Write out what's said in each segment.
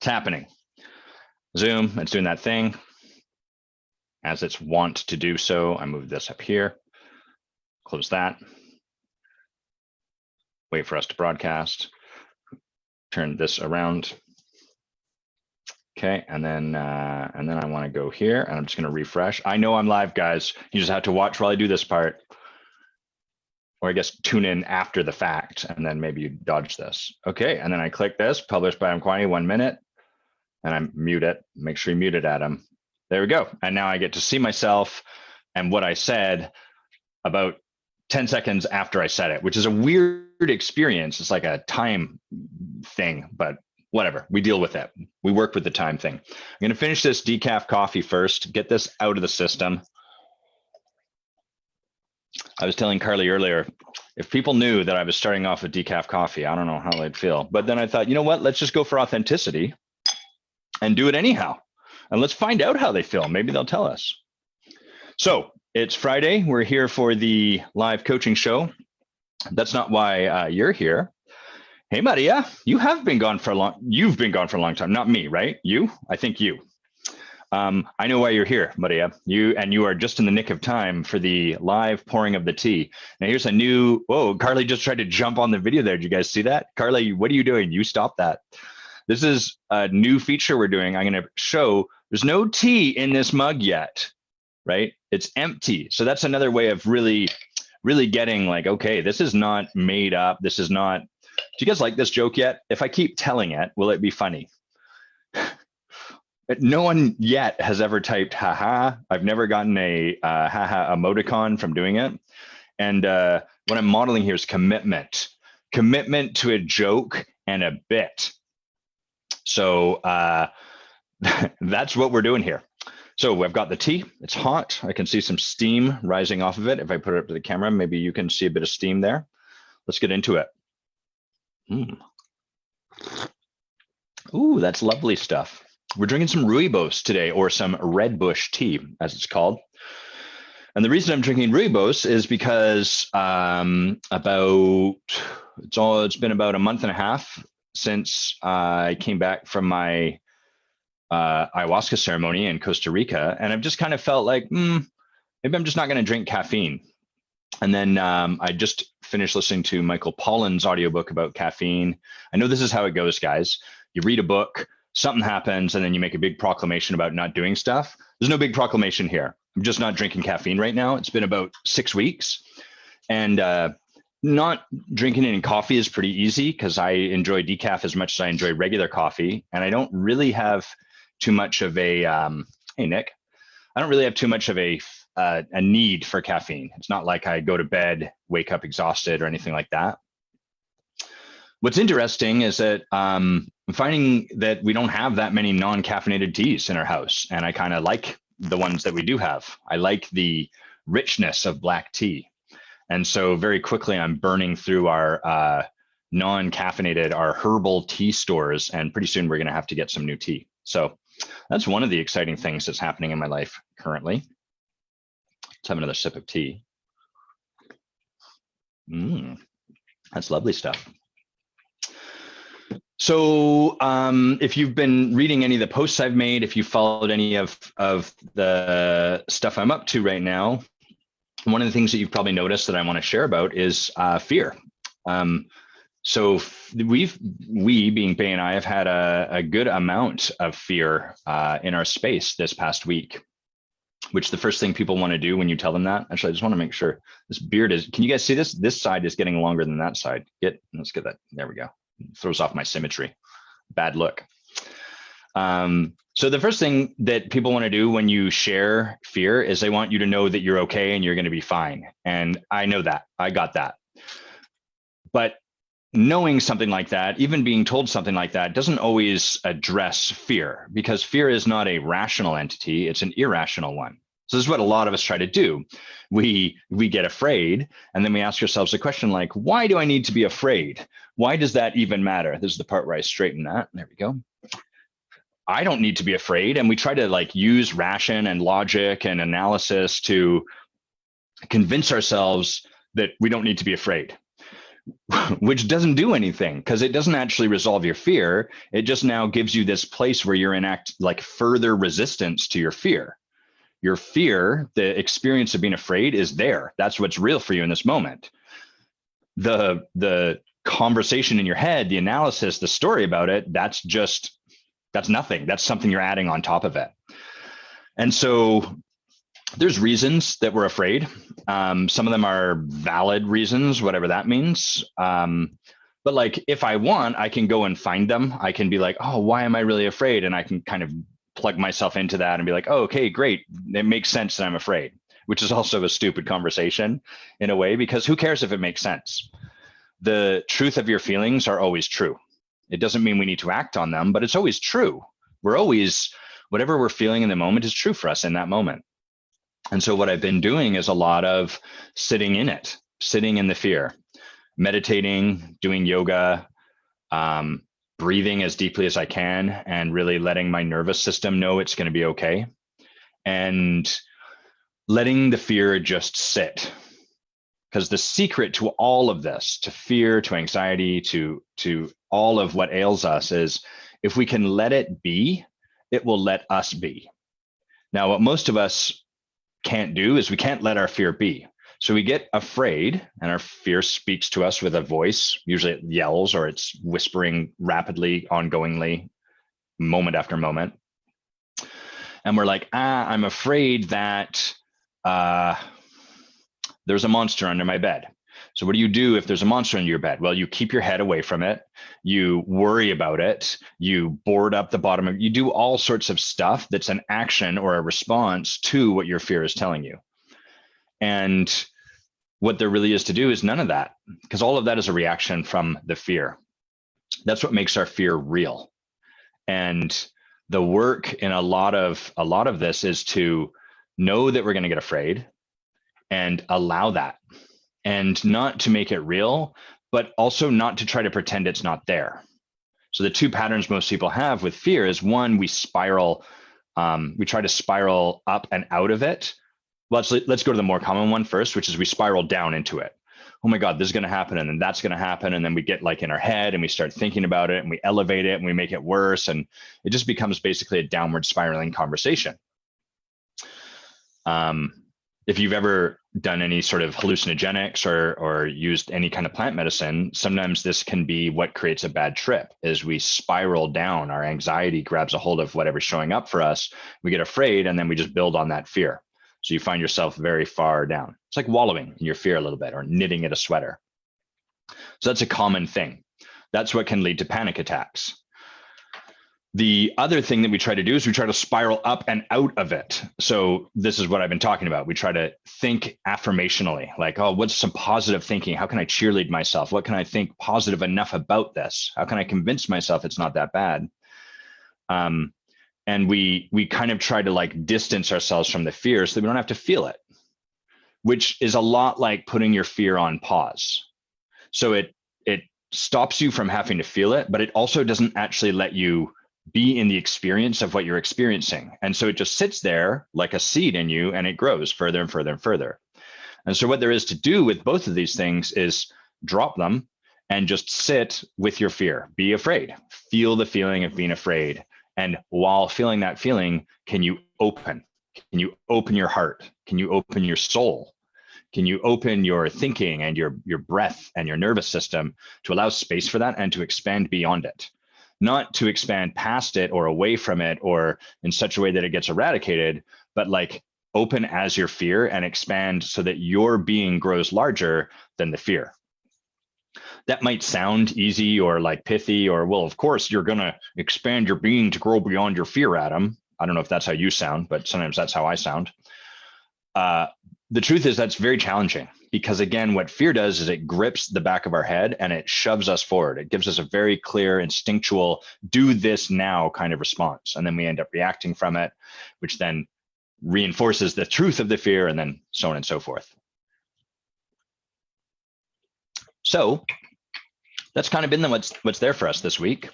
happening. Zoom, it's doing that thing. As it's wont to do so, I move this up here, close that, wait for us to broadcast, turn this around. Okay, and then I want to go here, and I'm just going to refresh. I know I'm live, guys. You just have to watch while I do this part, or I guess tune in after the fact, and then maybe you dodge this. Okay, and then I click this, publish by Mkwani, 1 minute, and I mute it. Make sure you mute it, Adam. There we go. And now I get to see myself and what I said about 10 seconds after I said it, which is a weird experience. It's like a time thing, but whatever, we deal with it. We work with the time thing. I'm going to finish this decaf coffee first, get this out of the system. I was telling Carly earlier, if people knew that I was starting off with decaf coffee, I don't know how they'd feel. But then I thought, you know what, let's just go for authenticity and do it anyhow. And let's find out how they feel. Maybe they'll tell us. So it's Friday. We're here for the live coaching show. That's not why you're here. Hey, Maria, you've been gone for a long time. Not me, right? You? I think you. I know why you're here, Maria. You are just in the nick of time for the live pouring of the tea. Now here's a new, whoa, Carly just tried to jump on the video there. Did you guys see that? Carly, what are you doing? You stop that. This is a new feature we're doing. I'm going to show there's no tea in this mug yet, right? It's empty. So that's another way of really getting like, okay, this is not made up. This is not, do you guys like this joke yet? If I keep telling it, will it be funny? No one yet has ever typed haha. I've never gotten a haha emoticon from doing it. And what I'm modeling here is commitment to a joke and a bit. So that's what we're doing here. So I've got the tea, it's hot. I can see some steam rising off of it. If I put it up to the camera, maybe you can see a bit of steam there. Let's get into it. Ooh, that's lovely stuff. We're drinking some rooibos today, or some red bush tea, as it's called. And the reason I'm drinking rooibos is because it's been about a month and a half since I came back from my ayahuasca ceremony in Costa Rica, and I've just kind of felt like, maybe I'm just not going to drink caffeine. And then I just finished listening to Michael Pollan's audiobook about caffeine. I know this is how it goes, guys. You read a book, something happens, and then you make a big proclamation about not doing stuff. There's no big proclamation here. I'm just not drinking caffeine right now. It's been about 6 weeks. And not drinking any coffee is pretty easy because I enjoy decaf as much as I enjoy regular coffee. And I don't really have too much of a, hey, Nick, I don't really have too much of a need for caffeine. It's not like I go to bed, wake up exhausted or anything like that. What's interesting is that I'm finding that we don't have that many non-caffeinated teas in our house. And I kind of like the ones that we do have. I like the richness of black tea. And so very quickly, I'm burning through our non-caffeinated, our herbal tea stores. And pretty soon we're going to have to get some new tea. So that's one of the exciting things that's happening in my life currently. Let's have another sip of tea. That's lovely stuff. So if you've been reading any of the posts I've made, if you followed any of the stuff I'm up to right now, one of the things that you've probably noticed that I want to share about is fear. So we being Bay and I have had a good amount of fear in our space this past week, which the first thing people want to do when you tell them that, actually, I just want to make sure this beard is, can you guys see this? This side is getting longer than that side. Let's get that. There we go. Throws off my symmetry. Bad look. So the first thing that people want to do when you share fear is they want you to know that you're okay and you're going to be fine. And I know that. I got that. But knowing something like that, even being told something like that, doesn't always address fear, because fear is not a rational entity. It's an irrational one. So this is what a lot of us try to do. We get afraid, and then we ask ourselves a question like, why do I need to be afraid? Why does that even matter? This is the part where I straighten that. There we go. I don't need to be afraid. And we try to like use ration and logic and analysis to convince ourselves that we don't need to be afraid. which doesn't do anything because it doesn't actually resolve your fear. It just now gives you this place where you're in like further resistance to your fear. Your fear, the experience of being afraid, is there. That's what's real for you in this moment. The conversation in your head, the analysis, the story about it, that's nothing. That's something you're adding on top of it. And so there's reasons that we're afraid. Some of them are valid reasons, whatever that means. But like, if I want, I can go and find them. I can be like, oh, why am I really afraid? And I can kind of plug myself into that and be like, oh, okay, great. It makes sense that I'm afraid, which is also a stupid conversation in a way, because who cares if it makes sense? The truth of your feelings are always true. It doesn't mean we need to act on them, but it's always true. Whatever we're feeling in the moment is true for us in that moment. And so what I've been doing is a lot of sitting in it, sitting in the fear, meditating, doing yoga, breathing as deeply as I can, and really letting my nervous system know it's going to be okay. And letting the fear just sit. Because the secret to all of this, to fear, to anxiety, to all of what ails us, is if we can let it be, it will let us be. Now, what most of us can't do is we can't let our fear be. So we get afraid, and our fear speaks to us with a voice. Usually it yells, or it's whispering rapidly, ongoingly, moment after moment. And we're like, I'm afraid that there's a monster under my bed. So what do you do if there's a monster under your bed? Well, you keep your head away from it. You worry about it. You board up the bottom of, you do all sorts of stuff that's an action or a response to what your fear is telling you. And what there really is to do is none of that, because all of that is a reaction from the fear. That's what makes our fear real. And the work in a lot of this is to know that we're going to get afraid and allow that, and not to make it real, but also not to try to pretend it's not there. So the two patterns most people have with fear is, one, we spiral, we try to spiral up and out of it. Let's go to the more common one first, which is we spiral down into it. Oh my God, this is going to happen, and then that's going to happen, and then we get like in our head and we start thinking about it and we elevate it and we make it worse, and it just becomes basically a downward spiraling conversation. If you've ever done any sort of hallucinogenics or used any kind of plant medicine, sometimes this can be what creates a bad trip. Is we spiral down, our anxiety grabs a hold of whatever's showing up for us, we get afraid, and then we just build on that fear. So you find yourself very far down. It's like wallowing in your fear a little bit, or knitting at a sweater. So that's a common thing. That's what can lead to panic attacks. The other thing that we try to do is we try to spiral up and out of it. So this is what I've been talking about. We try to think affirmationally, like, oh, what's some positive thinking? How can I cheerlead myself? What can I think positive enough about this? How can I convince myself it's not that bad? And we kind of try to like distance ourselves from the fear so that we don't have to feel it, which is a lot like putting your fear on pause. So it stops you from having to feel it, but it also doesn't actually let you be in the experience of what you're experiencing. And so it just sits there like a seed in you, and it grows further and further and further. And so what there is to do with both of these things is drop them and just sit with your fear. Be afraid. Feel the feeling of being afraid. And while feeling that feeling, can you open? Can you open your heart? Can you open your soul? Can you open your thinking and your breath and your nervous system to allow space for that and to expand beyond it? Not to expand past it or away from it or in such a way that it gets eradicated, but like open as your fear and expand so that your being grows larger than the fear. That might sound easy or like pithy, or, well, of course, you're going to expand your being to grow beyond your fear, Adam. I don't know if that's how you sound, but sometimes that's how I sound. The truth is that's very challenging, because again, what fear does is it grips the back of our head and it shoves us forward. It gives us a very clear, instinctual, do this now kind of response. And then we end up reacting from it, which then reinforces the truth of the fear, and then so on and so forth. So that's kind of been what's there for us this week.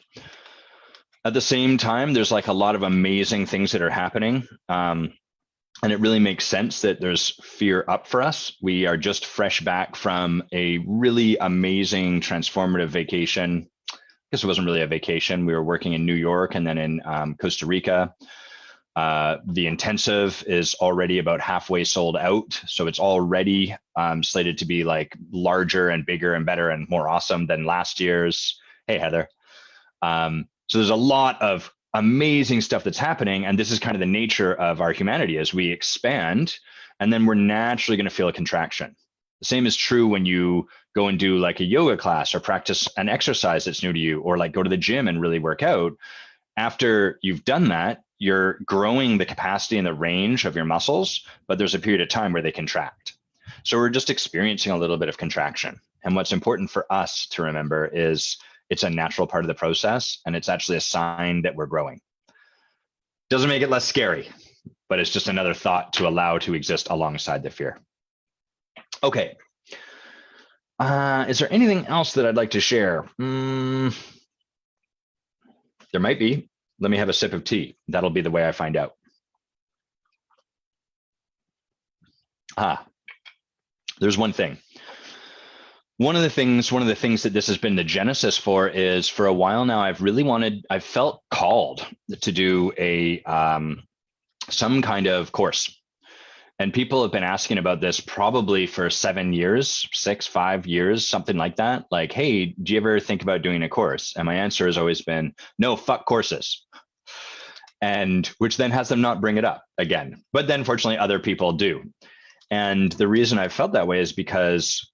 At the same time, there's like a lot of amazing things that are happening. And it really makes sense that there's fear up for us. We are just fresh back from a really amazing, transformative vacation. I guess it wasn't really a vacation. We were working in New York and then in Costa Rica. The intensive is already about halfway sold out. So it's already slated to be like larger and bigger and better and more awesome than last year's. Hey, Heather. So there's a lot of amazing stuff that's happening. And this is kind of the nature of our humanity as we expand, and then we're naturally going to feel a contraction. The same is true when you go and do like a yoga class or practice an exercise that's new to you, or like go to the gym and really work out. After you've done that, you're growing the capacity and the range of your muscles, but there's a period of time where they contract. So we're just experiencing a little bit of contraction. And what's important for us to remember is it's a natural part of the process, and it's actually a sign that we're growing. Doesn't make it less scary, but it's just another thought to allow to exist alongside the fear. Okay. Is there anything else that I'd like to share? There might be. Let me have a sip of tea. That'll be the way I find out. There's one thing. One of the things that this has been the genesis for is, for a while now, I've felt called to do a some kind of course. And people have been asking about this probably for 7 years, 5 years, something like that. Like, hey, do you ever think about doing a course? And my answer has always been, no, fuck courses. And which then has them not bring it up again. But then fortunately other people do. And the reason I felt that way is because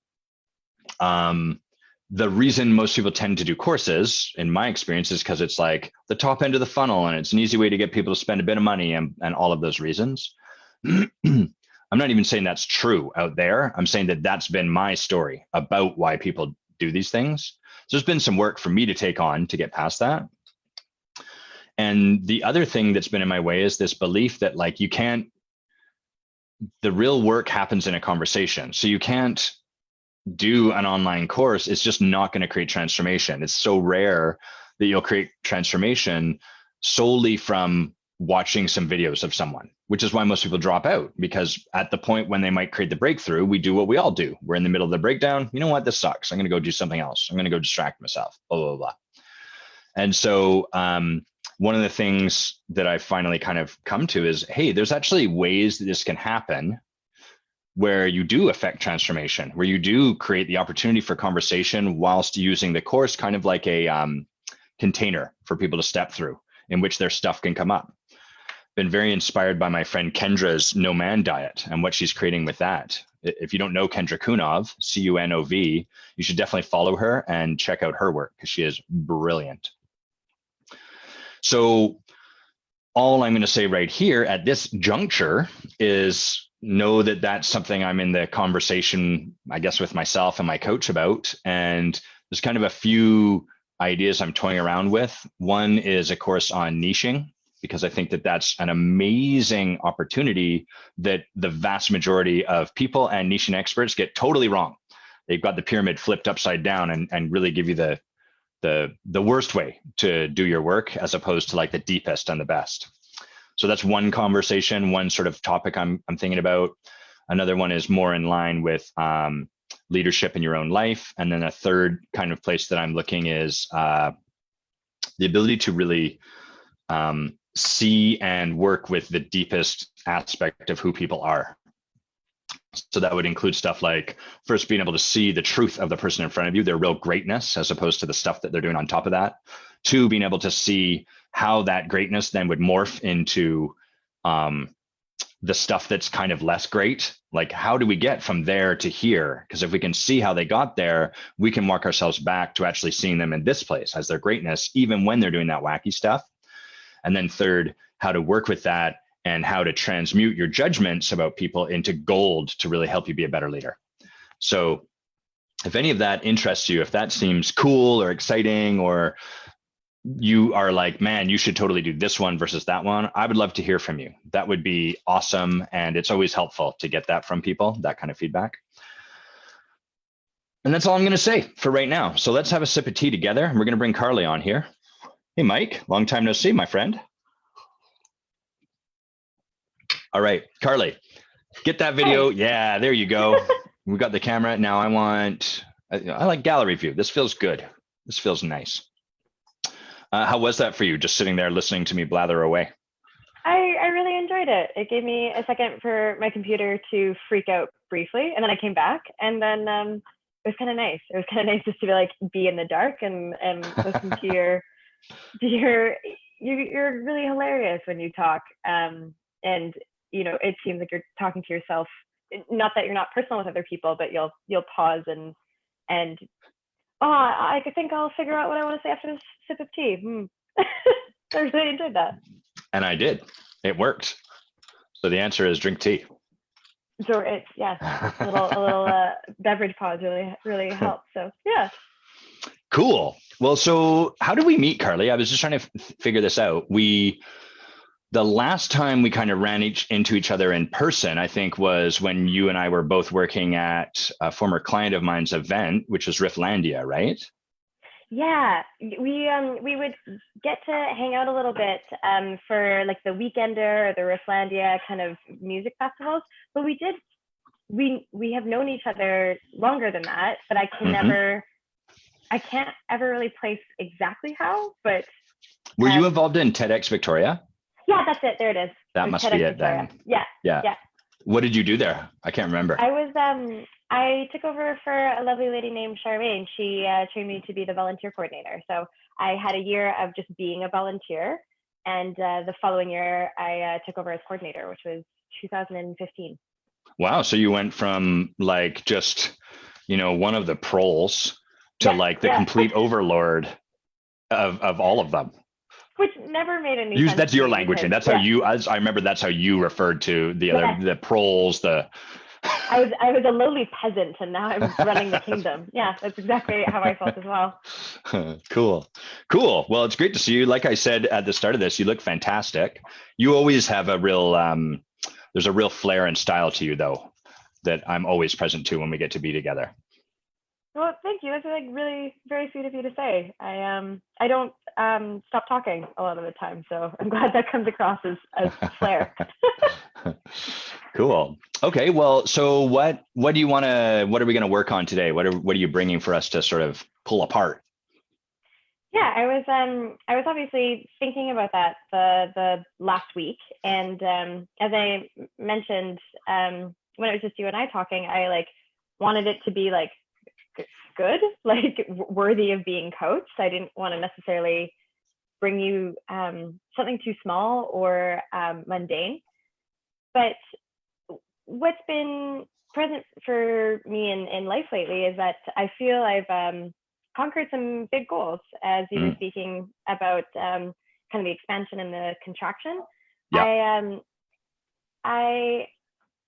the reason most people tend to do courses, in my experience, is because it's like the top end of the funnel and it's an easy way to get people to spend a bit of money and all of those reasons. I'm not even saying that's true out there. I'm saying that that's been my story about why people do these things. So there's been some work for me to take on to get past that. And the other thing that's been in my way is this belief that like the real work happens in a conversation. So you can't do an online course. It's just not going to create transformation. It's so rare that you'll create transformation solely from watching some videos of someone, which is why most people drop out, because at the point when they might create the breakthrough, we do what we all do. We're in the middle of the breakdown. You know what? This sucks. I'm going to go do something else. I'm going to go distract myself, blah, blah, blah. And so one of the things that I've finally kind of come to is, hey, there's actually ways that this can happen where you do affect transformation, where you do create the opportunity for conversation whilst using the course kind of like a container for people to step through in which their stuff can come up. Been very inspired by my friend Kendra's No Man diet and what she's creating with that. If you don't know Kendra Kunov, Cunov, you should definitely follow her and check out her work because she is brilliant. So all I'm going to say right here at this juncture is know that that's something I'm in the conversation, I guess, with myself and my coach about. And there's kind of a few ideas I'm toying around with. One is a course on niching, because I think that that's an amazing opportunity that the vast majority of people and niching experts get totally wrong. They've got the pyramid flipped upside down and really give you the worst way to do your work as opposed to like the deepest and the best. So that's one conversation, one sort of topic I'm thinking about. Another one is more in line with leadership in your own life. And then a third kind of place that I'm looking is the ability to really see and work with the deepest aspect of who people are. So that would include stuff like first being able to see the truth of the person in front of you, their real greatness, as opposed to the stuff that they're doing on top of that. Two, being able to see how that greatness then would morph into the stuff that's kind of less great. Like, how do we get from there to here? Because if we can see how they got there, we can work ourselves back to actually seeing them in this place as their greatness, even when they're doing that wacky stuff. And then third, how to work with that and how to transmute your judgments about people into gold to really help you be a better leader. So if any of that interests you, if that seems cool or exciting, or you are like, man, you should totally do this one versus that one, I would love to hear from you. That would be awesome. And it's always helpful to get that from people, that kind of feedback. And that's all I'm going to say for right now. So let's have a sip of tea together. And we're going to bring Carly on here. Hey, Mike, long time no see, my friend. All right, Carly, get that video. Hey. Yeah, there you go. We got the camera. Now I like gallery view. This feels good. This feels nice. How was that for you? Just sitting there listening to me blather away. I really enjoyed it. It gave me a second for my computer to freak out briefly, and then I came back, and then it was kind of nice. It was kind of nice just to be in the dark and listen to your you're really hilarious when you talk. And it seems like you're talking to yourself. Not that you're not personal with other people, but you'll pause and I think I'll figure out what I want to say after this sip of tea. I really enjoyed that. And I did. It worked. So the answer is drink tea. So it's a little beverage pause really helps. So yeah. Cool. Well, so how did we meet, Carly? I was just trying to figure this out. The last time we kind of ran into each other in person, I think, was when you and I were both working at a former client of mine's event, which was Rifflandia, right? Yeah, we would get to hang out a little bit for like the Weekender or the Rifflandia kind of music festivals. But we have known each other longer than that, but I can't ever really place exactly how. But were you involved in TEDx Victoria? Yeah, that's it. There it is. That must be it then. Yeah. Yeah. What did you do there? I can't remember. I took over for a lovely lady named Charmaine. She trained me to be the volunteer coordinator. So I had a year of just being a volunteer. And the following year, I took over as coordinator, which was 2015. Wow. So you went from like just, one of the proles to like the complete overlord of all of them. Which never made any sense. That's your language, and that's how you. As I remember, that's how you referred to the other, the proles. I was a lowly peasant, and now I'm running the kingdom. Yeah, that's exactly how I felt as well. Cool. Well, it's great to see you. Like I said at the start of this, you look fantastic. You always have a real. There's a real flair and style to you, though, that I'm always present to when we get to be together. Well, thank you. That's like really very sweet of you to say. I don't stop talking a lot of the time, so I'm glad that comes across as flair. Cool. Okay. Well, so what are we going to work on today? What are you bringing for us to sort of pull apart? Yeah, I was obviously thinking about that the last week, and as I mentioned, when it was just you and I talking, I wanted it to be good, worthy of being coached. I didn't want to necessarily bring you something too small or mundane. But what's been present for me in life lately is that I feel I've conquered some big goals, as you were speaking about kind of the expansion and the contraction. Yeah. I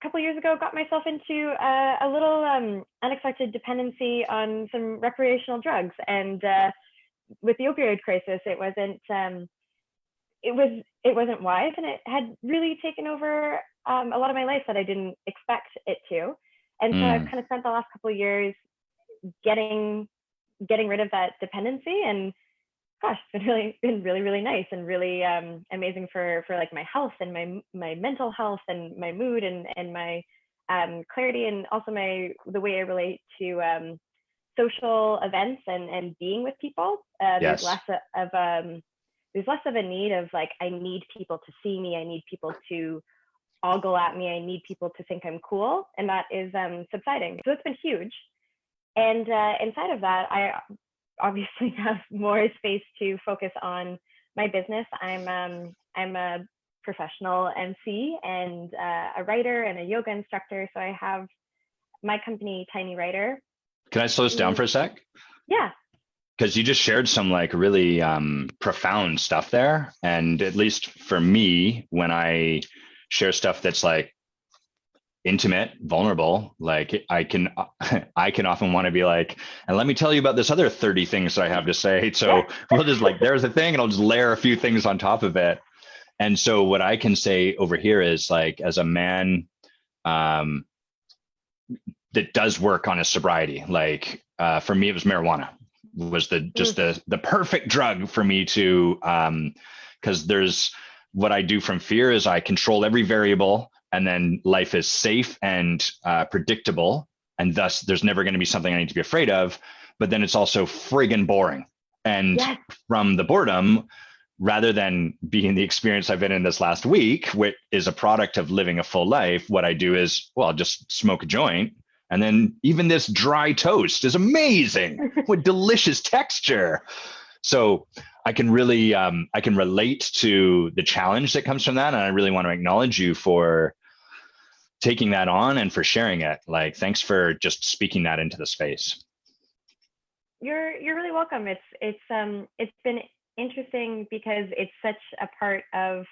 a couple of years ago got myself into a little unexpected dependency on some recreational drugs, and with the opioid crisis, it wasn't wise, and it had really taken over a lot of my life that I didn't expect it to. And so I've kind of spent the last couple of years getting rid of that dependency, and gosh, it's been really nice and really amazing for like my health and my mental health and my mood and my clarity, and also the way I relate to social events and being with people. Yes. There's less of a need of I need people to see me, I need people to ogle at me, I need people to think I'm cool, and that is subsiding. So it's been huge. And inside of that, I obviously have more space to focus on my business. I'm a professional MC and a writer and a yoga instructor. So I have my company, Tiny Writer. Can I slow this down for a sec? Yeah. Because you just shared some really profound stuff there. And at least for me, when I share stuff that's intimate, vulnerable, I can often want to be and let me tell you about this other 30 things that I have to say. So we'll just there's a thing, and I'll just layer a few things on top of it. And so what I can say over here is as a man that does work on his sobriety, for me, it was marijuana was the perfect drug for me to, because what I do from fear is I control every variable and then life is safe and predictable, and thus there's never going to be something I need to be afraid of. But then it's also friggin' boring. And Yes. from the boredom, rather than being the experience I've been in this last week, which is a product of living a full life, what I do is, well, I'll just smoke a joint. And then even this dry toast is amazing. What delicious texture. So I can really, I can relate to the challenge that comes from that. And I really want to acknowledge you for taking that on and for sharing it. Like, thanks for just speaking that into the space. You're really welcome. It's been interesting because it's such a part of,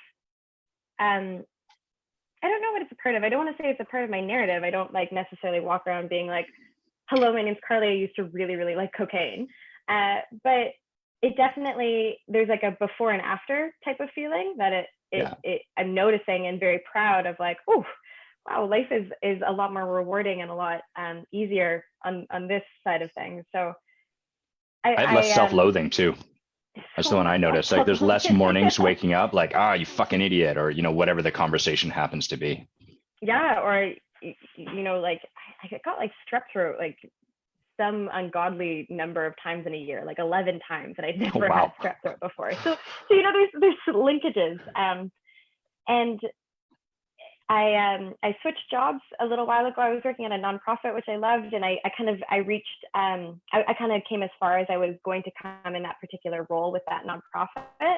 I don't know what it's a part of. I don't want to say it's a part of my narrative. I don't like necessarily walk around being like, hello, my name's Carly. I used to really, really like cocaine. But it definitely, there's like a before and after type of feeling that I'm noticing and very proud of, like, oh, wow, life is a lot more rewarding and a lot easier on this side of things. So I have less self-loathing too. That's the one I noticed. Like, there's less mornings waking up like, you fucking idiot, or, whatever the conversation happens to be. Yeah. Or, like I got like strep throat, like some ungodly number of times in a year, like 11 times, and I'd never had strep throat before. So there's linkages. And I switched jobs a little while ago. I was working at a nonprofit, which I loved, and I kind of came as far as I was going to come in that particular role with that nonprofit,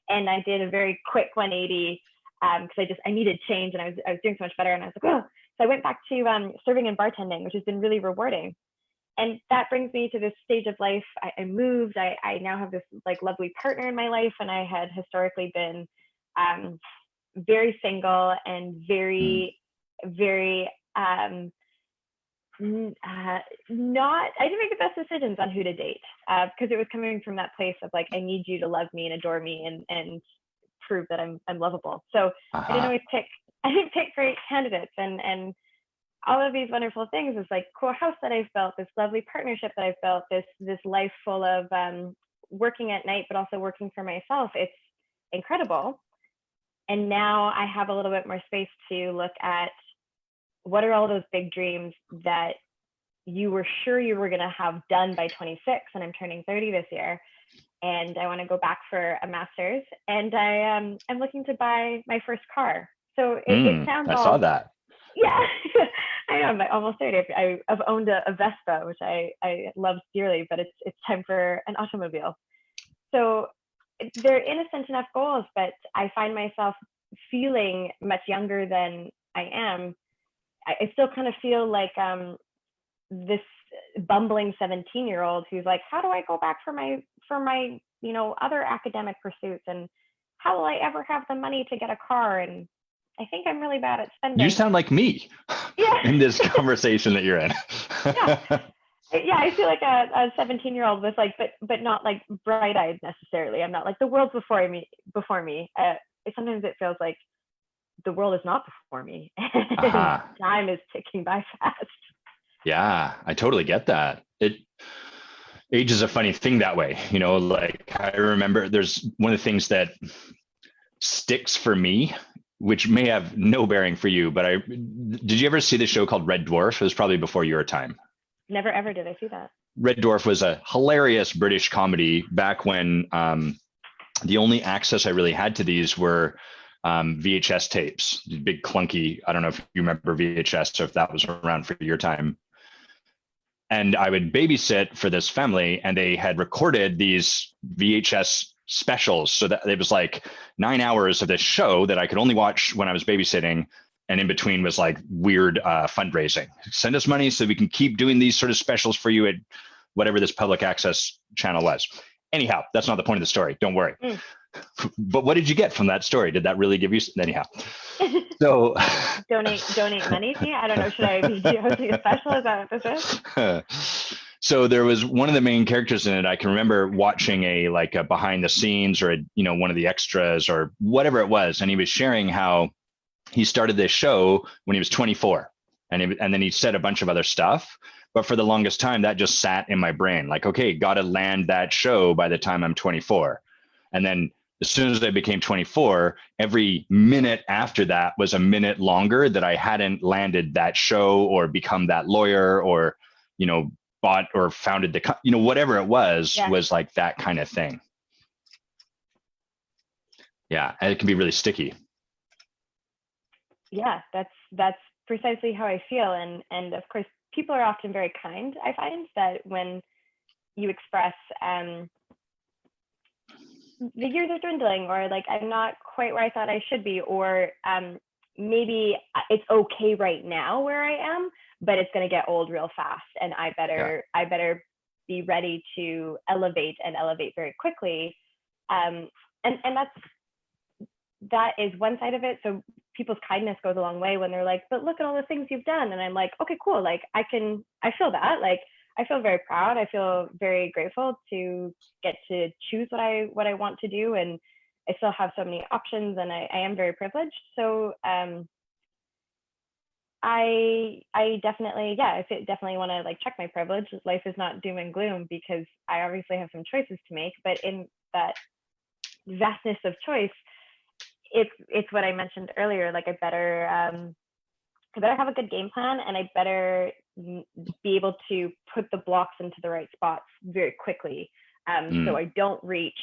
and I did a very quick 180 because I needed change, and I was doing so much better, and I was like, oh. So I went back to serving and bartending, which has been really rewarding, and that brings me to this stage of life. I moved. I now have this like lovely partner in my life, and I had historically been very single and very, very not, I didn't make the best decisions on who to date because it was coming from that place of like, I need you to love me and adore me and prove that I'm lovable. So I didn't pick great candidates, and all of these wonderful things, this like cool house that I've built, this lovely partnership that I've built, this life full of working at night, but also working for myself. It's incredible. And now I have a little bit more space to look at what are all those big dreams that you were sure you were going to have done by 26, and I'm turning 30 this year. And I want to go back for a master's, and I'm looking to buy my first car. So it sounds I saw that. Yeah, I know. I'm almost 30. I've owned a Vespa, which I love dearly, but it's time for an automobile. So they're innocent enough goals, but I find myself feeling much younger than I am. I still kind of feel like this bumbling 17-year-old who's like, how do I go back for my other academic pursuits, and how will I ever have the money to get a car? And I think I'm really bad at spending. You sound like me in this conversation that you're in. Yeah, I feel like a 17-year-old with like, but not like bright-eyed necessarily. I'm not like the world's before me. Sometimes it feels like the world is not before me. Time is ticking by fast. Yeah, I totally get that. Age is a funny thing that way. Like I remember there's one of the things that sticks for me, which may have no bearing for you, but did you ever see the show called Red Dwarf? It was probably before your time. Never ever did I see that. Red Dwarf was a hilarious British comedy back when the only access I really had to these were VHS tapes, big clunky. I don't know if you remember VHS or if that was around for your time. And I would babysit for this family, and they had recorded these VHS specials. So that it was like 9 hours of this show that I could only watch when I was babysitting. And in between was like weird fundraising. Send us money so we can keep doing these sort of specials for you at whatever this public access channel was. Anyhow, that's not the point of the story. Don't worry. But what did you get from that story? Did that really give you? Anyhow, so donate money to me. I don't know. Should I be hosting a special? Is that what this is? So there was one of the main characters in it. I can remember watching a behind the scenes or one of the extras or whatever it was, and he was sharing how he started this show when he was 24, and then he said a bunch of other stuff. But for the longest time, that just sat in my brain. Like, okay, got to land that show by the time I'm 24. And then as soon as I became 24, every minute after that was a minute longer that I hadn't landed that show or become that lawyer or, you know, bought or founded the, you know, whatever it was like that kind of thing. Yeah. And it can be really sticky. Yeah, that's precisely how I feel. And of course, people are often very kind. I find that when you express, the years are dwindling, or like I'm not quite where I thought I should be, or maybe it's okay right now where I am, but it's going to get old real fast, and I better be ready to elevate and elevate very quickly. And that is one side of it. So people's kindness goes a long way when they're like, but look at all the things you've done. And I'm like, okay, cool. Like I feel that. Like I feel very proud. I feel very grateful to get to choose what I want to do. And I still have so many options, and I am very privileged. So I definitely, I definitely want to like check my privilege. Life is not doom and gloom, because I obviously have some choices to make, but in that vastness of choice, it's what I mentioned earlier. Like I better have a good game plan, and I better be able to put the blocks into the right spots very quickly. So I don't reach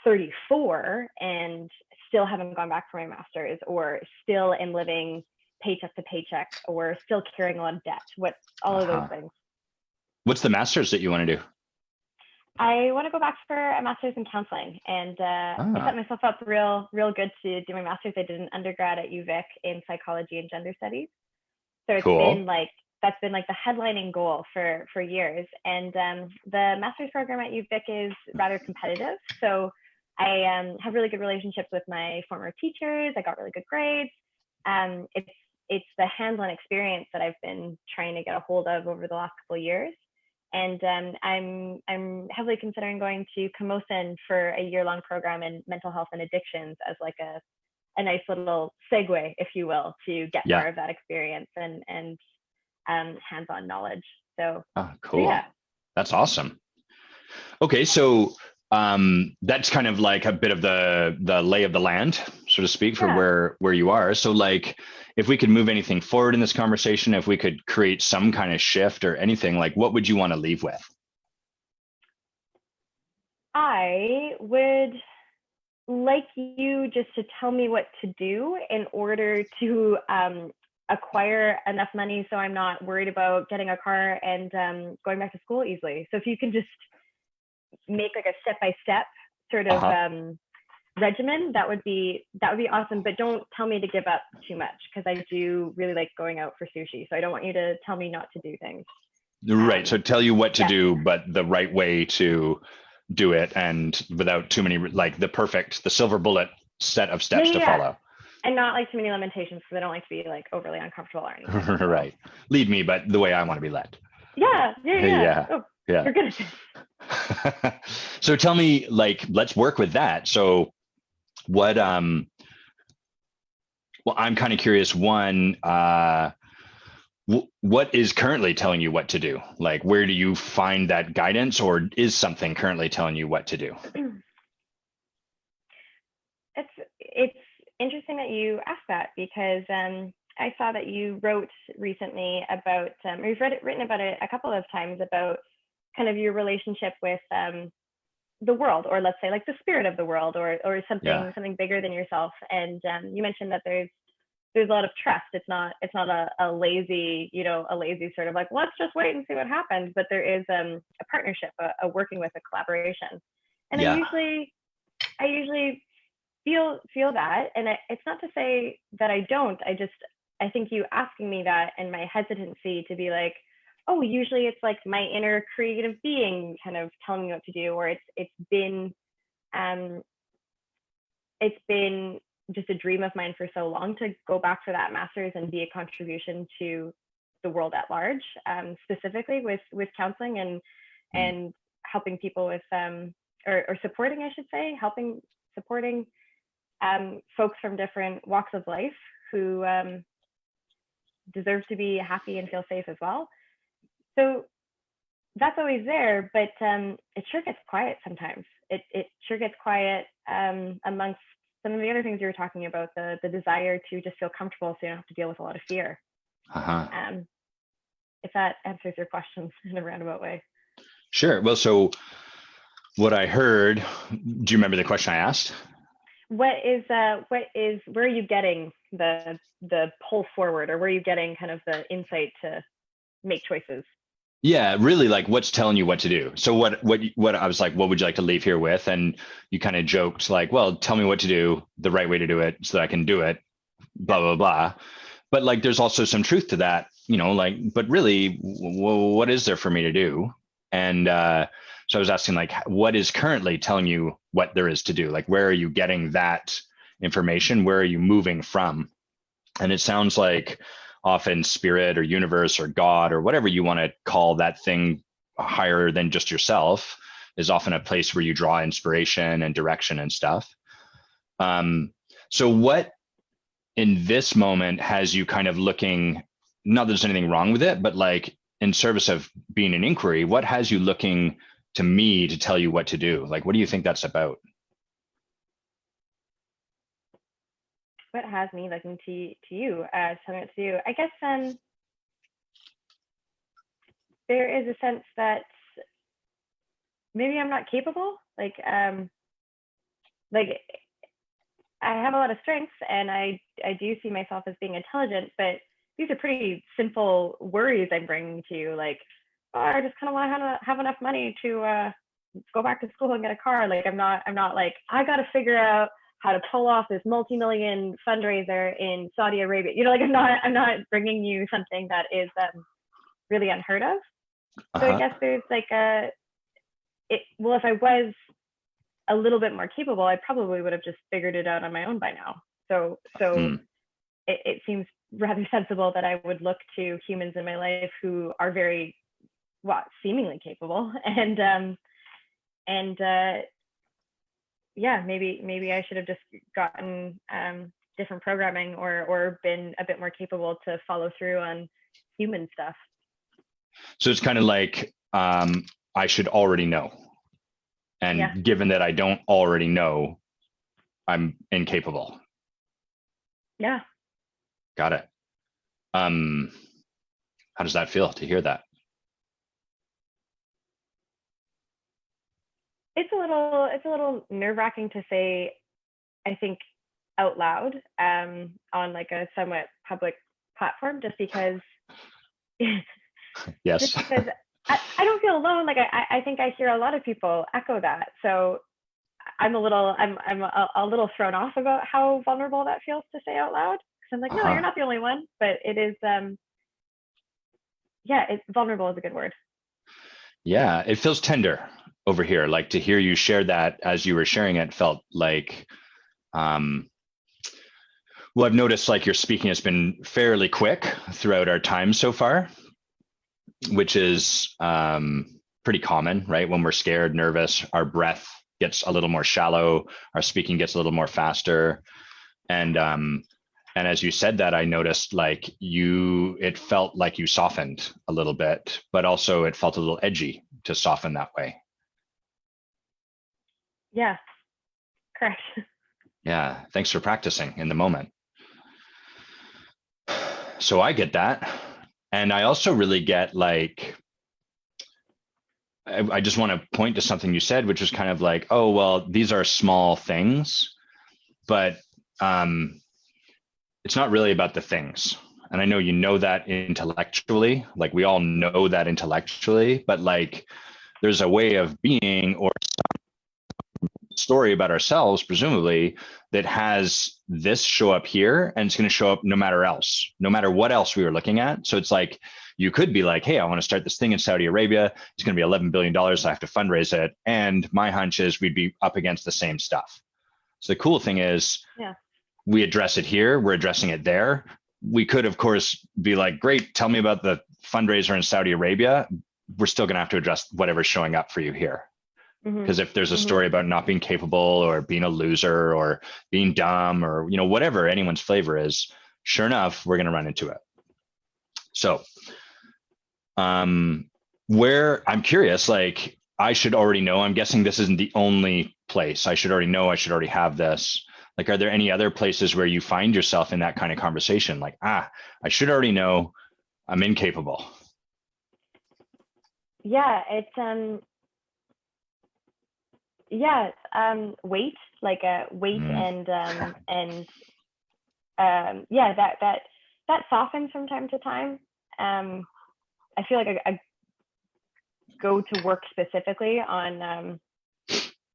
34 and still haven't gone back for my master's, or still am living paycheck to paycheck, or still carrying a lot of debt. All of those things. What's the master's that you want to do? I want to go back for a master's in counseling, and I set myself up real good to do my master's. I did an undergrad at UVic in psychology and gender studies. So it's been like, that's been like the headlining goal for years. And the master's program at UVic is rather competitive. So I have really good relationships with my former teachers. I got really good grades. It's the hands-on experience that I've been trying to get a hold of over the last couple of years. And I'm heavily considering going to Camosun for a year-long program in mental health and addictions, as like a nice little segue, if you will, to get more of that experience and hands-on knowledge. So cool. So yeah. That's awesome. Okay, so that's kind of like a bit of the lay of the land, so to speak, for where you are. So like, if we could move anything forward in this conversation, if we could create some kind of shift or anything, like what would you want to leave with? I would like you just to tell me what to do in order to acquire enough money so I'm not worried about getting a car and going back to school easily. So if you can just make like a step-by-step sort of regimen, that would be awesome. But don't tell me to give up too much, because I do really like going out for sushi. So I don't want you to tell me not to do things. Right. So tell you what to do, but the right way to do it, and without too many, like the silver bullet set of steps to follow. And not like too many limitations, because I don't like to be like overly uncomfortable or anything. So. Right. Lead me, but the way I want to be led. Yeah. Oh, for goodness sake. So tell me, like, let's work with that. So what, well, I'm kind of curious, one, what is currently telling you what to do? Like, where do you find that guidance, or is something currently telling you what to do? It's interesting that you asked that, because I saw that you wrote recently about, or you've written about it a couple of times, about kind of your relationship with the world, or let's say like the spirit of the world, or something bigger than yourself. And you mentioned that there's a lot of trust. It's not a lazy sort of like, let's just wait and see what happens, but there is a partnership, a working with, a collaboration. And I usually feel that, and it's not to say that I don't. I think you asking me that, and my hesitancy to be like, oh, usually it's like my inner creative being kind of telling me what to do, or it's been just a dream of mine for so long to go back for that master's and be a contribution to the world at large, specifically with counseling and helping people with or supporting, I should say, supporting folks from different walks of life who deserve to be happy and feel safe as well. So that's always there, but it sure gets quiet sometimes. It sure gets quiet amongst some of the other things you were talking about, the desire to just feel comfortable so you don't have to deal with a lot of fear. Uh-huh. If that answers your questions in a roundabout way. Sure. Well, so what I heard, do you remember the question I asked? Where are you getting the pull forward, or where are you getting kind of the insight to make choices? Yeah, really, like what's telling you what to do. So what I was like, what would you like to leave here with? And you kind of joked like, well, tell me what to do, the right way to do it so that I can do it, blah, blah, blah. But like, there's also some truth to that, like, but really, what is there for me to do? And so I was asking like, what is currently telling you what there is to do? Like, where are you getting that information? Where are you moving from? And it sounds like often spirit or universe or God or whatever you want to call that thing higher than just yourself is often a place where you draw inspiration and direction and stuff. So what in this moment has you kind of looking, not that there's anything wrong with it, but like in service of being an inquiry, what has you looking to me to tell you what to do? Like, what do you think that's about? What has me looking to you, telling it to you? I guess there is a sense that maybe I'm not capable. Like I have a lot of strengths, and I do see myself as being intelligent, but these are pretty simple worries I'm bringing to you. Like, oh, I just kind of want to have enough money to go back to school and get a car. Like, I'm not like, I got to figure out how to pull off this multi-million fundraiser in Saudi Arabia. Like, I'm not bringing you something that is really unheard of. So I guess there's like well, if I was a little bit more capable, I probably would have just figured it out on my own by now. So it seems rather sensible that I would look to humans in my life who are very, seemingly capable, and yeah, maybe I should have just gotten different programming, or been a bit more capable to follow through on human stuff. So it's kind of like I should already know. And given that I don't already know, I'm incapable. Yeah. Got it. How does that feel to hear that? It's a little nerve-wracking to say, I think, out loud on like a somewhat public platform, just because Yes. just because I don't feel alone. Like I think I hear a lot of people echo that. So I'm a little thrown off about how vulnerable that feels to say out loud. Because I'm like, no, you're not the only one. But it is, it's vulnerable is a good word. Yeah, it feels tender over here. Like to hear you share that as you were sharing it felt like, well, I've noticed like your speaking has been fairly quick throughout our time so far, which is pretty common, right? When we're scared, nervous, our breath gets a little more shallow, our speaking gets a little more faster. And as you said that, I noticed like it felt like you softened a little bit, but also it felt a little edgy to soften that way. Yeah, correct. Yeah, thanks for practicing in the moment. So I get that. And I also really get like, I just want to point to something you said, which was kind of like, oh, well, these are small things, but it's not really about the things. And I know you know that intellectually, like we all know that intellectually, but like there's a way of being or some story about ourselves, presumably, that has this show up here and it's going to show up no matter what else we were looking at. So it's like, you could be like, hey, I want to start this thing in Saudi Arabia. It's going to be $11 billion. I have to fundraise it. And my hunch is we'd be up against the same stuff. So the cool thing is, we address it here, we're addressing it there. We could, of course, be like, great, tell me about the fundraiser in Saudi Arabia. We're still going to have to address whatever's showing up for you here. Because if there's a story about not being capable or being a loser or being dumb or, whatever anyone's flavor is, sure enough, we're going to run into it. So where I'm curious, like I should already know, I'm guessing this isn't the only place. I should already know, I should already have this. Like, are there any other places where you find yourself in that kind of conversation? Like, I should already know I'm incapable. Yeah, it's weight, like weight Mm. and yeah, that softens from time to time. I feel like I go to work specifically on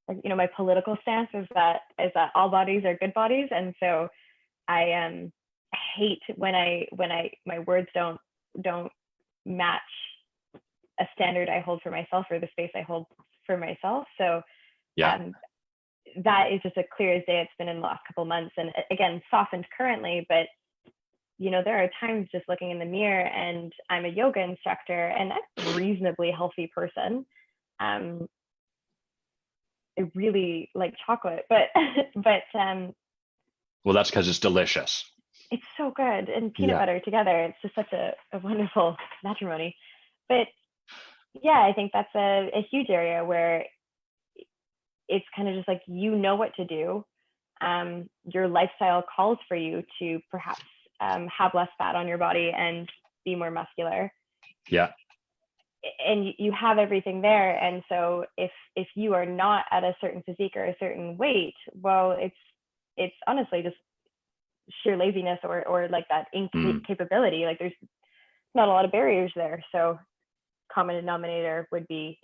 like, my political stance is that all bodies are good bodies, and so I hate when my words don't match a standard I hold for myself or the space I hold for myself. So Yeah. um, that is just as clear as day. It's been in the last couple of months, and again softened currently, but there are times just looking in the mirror, and I'm a yoga instructor and I'm a reasonably healthy person. I really like chocolate, but Well, that's because it's delicious. it's so good, and peanut Yeah. butter together. It's just such a wonderful matrimony. But yeah, I think that's a huge area where it's kind of just like, what to do. Your lifestyle calls for you to perhaps have less fat on your body and be more muscular. Yeah. And you have everything there. And so if you are not at a certain physique or a certain weight, well, it's honestly just sheer laziness or like that incapability. Like there's not a lot of barriers there. So common denominator would be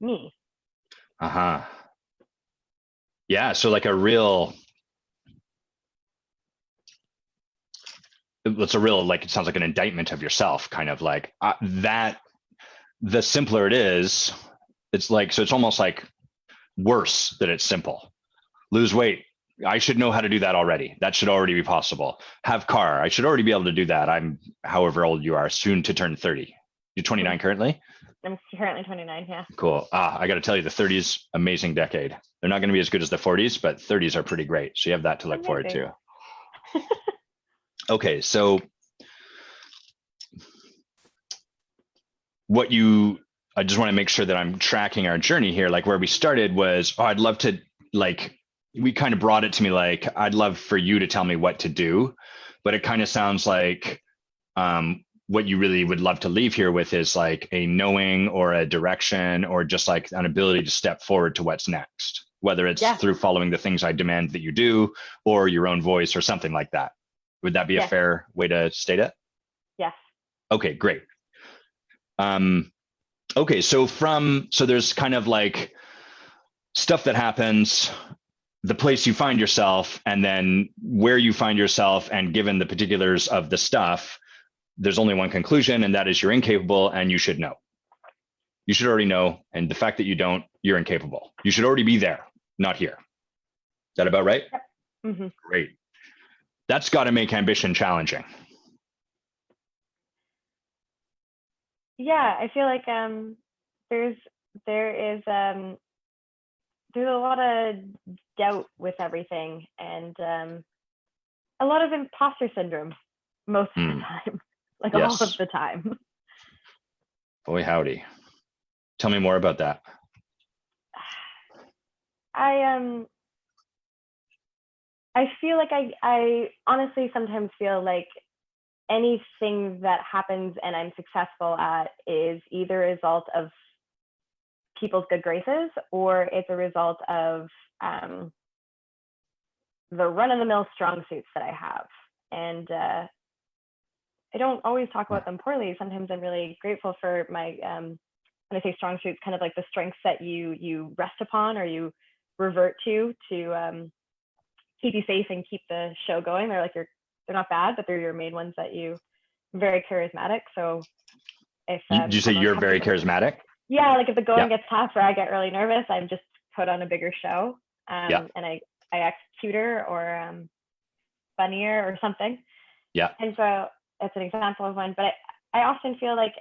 me. Uh-huh. Yeah. So like it's a real, like, it sounds like an indictment of yourself, kind of like that. The simpler it is, it's like, so it's almost like worse that it's simple. Lose weight. I should know how to do that already. That should already be possible. Have car. I should already be able to do that. I'm however old you are, soon to turn 30. You're 29 currently? I'm currently 29. Yeah. Cool. I got to tell you, the 30s, amazing decade. They're not going to be as good as the 40s, but 30s are pretty great. So you have that to look forward to. Okay. So I just want to make sure that I'm tracking our journey here. Like where we started was, I'd love to, like, we kind of brought it to me like, I'd love for you to tell me what to do, but it kind of sounds like what you really would love to leave here with is like a knowing or a direction or just like an ability to step forward to what's next, whether it's through following the things I demand that you do or your own voice or something like that. Would that be a fair way to state it? Yes. Okay, great. Okay, so there's kind of like stuff that happens, the place you find yourself, and then where you find yourself, and given the particulars of the stuff, there's only one conclusion, and that is you're incapable and you should know. You should already know, and the fact that you don't, you're incapable. You should already be there, not here. Is that about right? Mm-hmm. Great. That's got to make ambition challenging. Yeah, I feel like there is there's a lot of doubt with everything, and a lot of imposter syndrome most of the time, like all of the time. Boy, howdy. Tell me more about that. I feel like I honestly sometimes feel like anything that happens and I'm successful at is either a result of people's good graces or it's a result of the run-of-the-mill strong suits that I have. And I don't always talk about them poorly. Sometimes I'm really grateful for my, when I say strong suits, kind of like the strengths that you rest upon or you revert to keep you safe and keep the show going. They're not bad, but they're your main ones that you very charismatic. So if did you say you're very charismatic? Yeah, like if the going gets tough or I get really nervous, I'm just put on a bigger show, and I act cuter or funnier or something. Yeah. And so that's an example of one. But I often feel like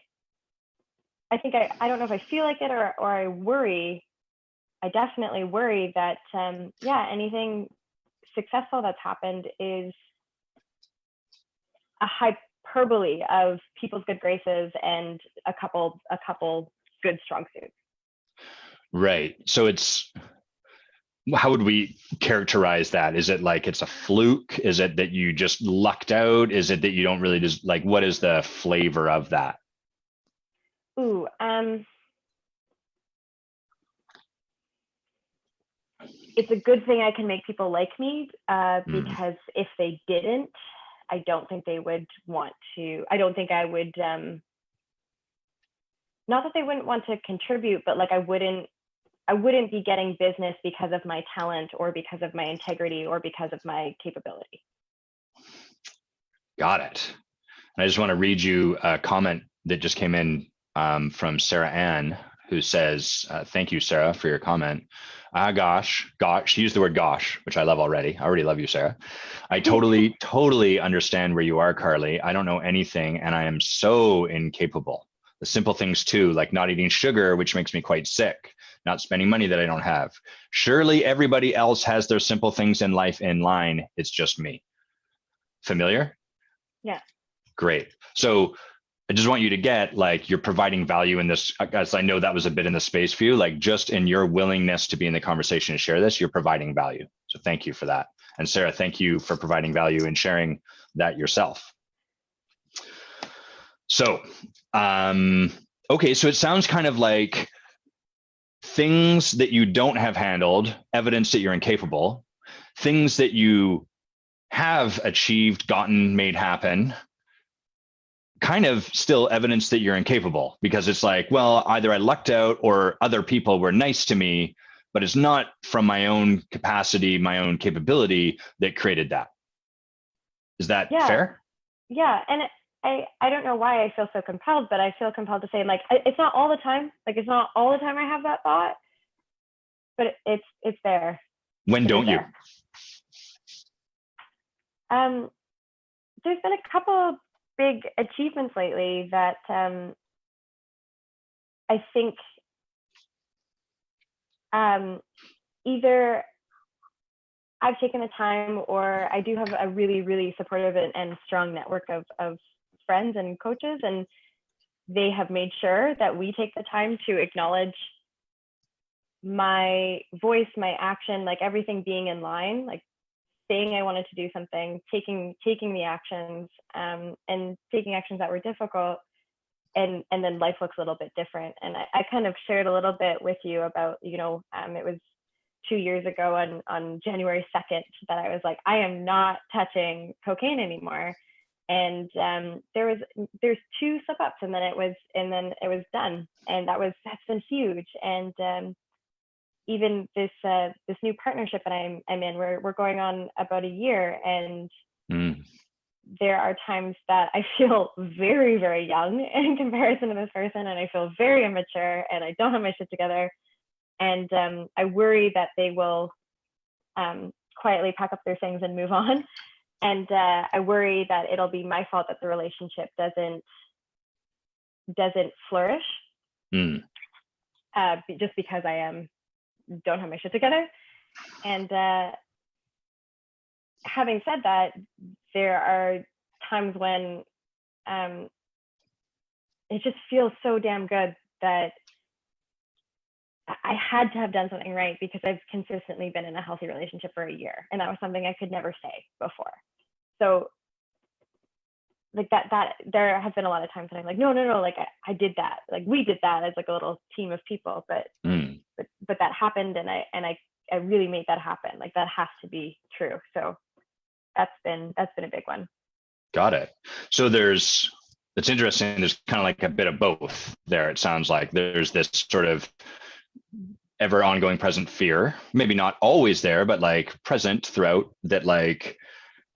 I think I don't know if I feel like it or I worry. I definitely worry that anything successful that's happened is a hyperbole of people's good graces and a couple good strong suits. Right. So it's, how would we characterize that? Is it like it's a fluke? Is it that you just lucked out? Is it that you don't really just like, what is the flavor of that? Ooh, it's a good thing I can make people like me, because if they didn't, I don't think they would want to. I don't think I would, not that they wouldn't want to contribute, but like I wouldn't be getting business because of my talent or because of my integrity or because of my capability. Got it. And I just want to read you a comment that just came in from Sarah Ann, who says, thank you, Sarah, for your comment. Gosh, she used the word gosh, which I love already. I already love you, Sarah. I totally understand where you are, Carly. I don't know anything and I am so incapable. The simple things too, like not eating sugar, which makes me quite sick, not spending money that I don't have. Surely everybody else has their simple things in life in line. It's just me. Familiar? Yeah. Great. So I just want you to get like you're providing value in this, as I know that was a bit in the space for you, like just in your willingness to be in the conversation and share this, you're providing value. So thank you for that. And Sarah, thank you for providing value and sharing that yourself. So, okay, so it sounds kind of like things that you don't have handled, evidence that you're incapable, things that you have achieved, gotten, made happen, kind of still evidence that you're incapable, because it's like, well, either I lucked out or other people were nice to me, but it's not from my own capacity, my own capability that created that. Is that fair? Yeah. And I don't know why I feel so compelled, but I feel compelled to say, like, it's not all the time. Like, it's not all the time I have that thought, but it's there. When don't you? There's been a couple big achievements lately that I think either I've taken the time, or I do have a really, really supportive and strong network of friends and coaches, and they have made sure that we take the time to acknowledge my voice, my action, like everything being in line, like saying I wanted to do something, taking the actions, and taking actions that were difficult, and then life looks a little bit different. And I kind of shared a little bit with you about, it was 2 years ago on January 2nd that I was like, I am not touching cocaine anymore. And there's 2 slip ups, and then it was done. And that's been huge. And even this new partnership that I'm in, we're going on about a year, and there are times that I feel very, very young in comparison to this person, and I feel very immature, and I don't have my shit together. And I worry that they will quietly pack up their things and move on. And I worry that it'll be my fault that the relationship doesn't flourish, just because I don't have my shit together. And having said that, there are times when it just feels so damn good that I had to have done something right, because I've consistently been in a healthy relationship for a year, and that was something I could never say before. So like that there have been a lot of times that I'm like, no, like I did that, like we did that as like a little team of people, but that happened, and I really made that happen. Like that has to be true. So that's been a big one. Got it. So it's interesting. There's kind of like a bit of both there. It sounds like there's this sort of ever ongoing present fear, maybe not always there, but like present throughout, that like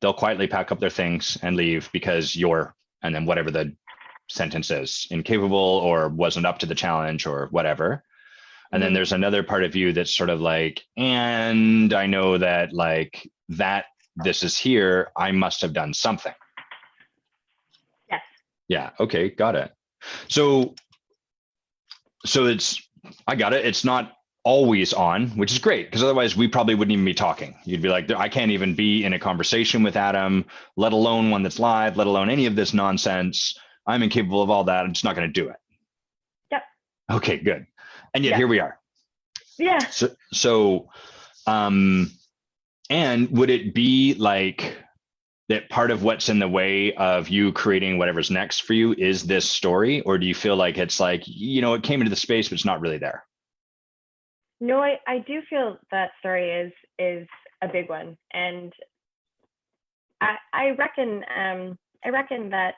they'll quietly pack up their things and leave because and then whatever the sentence is, incapable or wasn't up to the challenge or whatever. And then there's another part of you that's sort of like, and I know that like that this is here, I must have done something. Yes. Yeah. Okay. Got it. So I got it. It's not always on, which is great because otherwise we probably wouldn't even be talking. You'd be like, I can't even be in a conversation with Adam, let alone one that's live, let alone any of this nonsense. I'm incapable of all that. I'm just not going to do it. Yep. Okay, good. And yet Yep. here we are. Yeah. And would it be like that part of what's in the way of you creating whatever's next for you is this story? Or do you feel like it's like, it came into the space, but it's not really there? No, I do feel that story is a big one. And I reckon that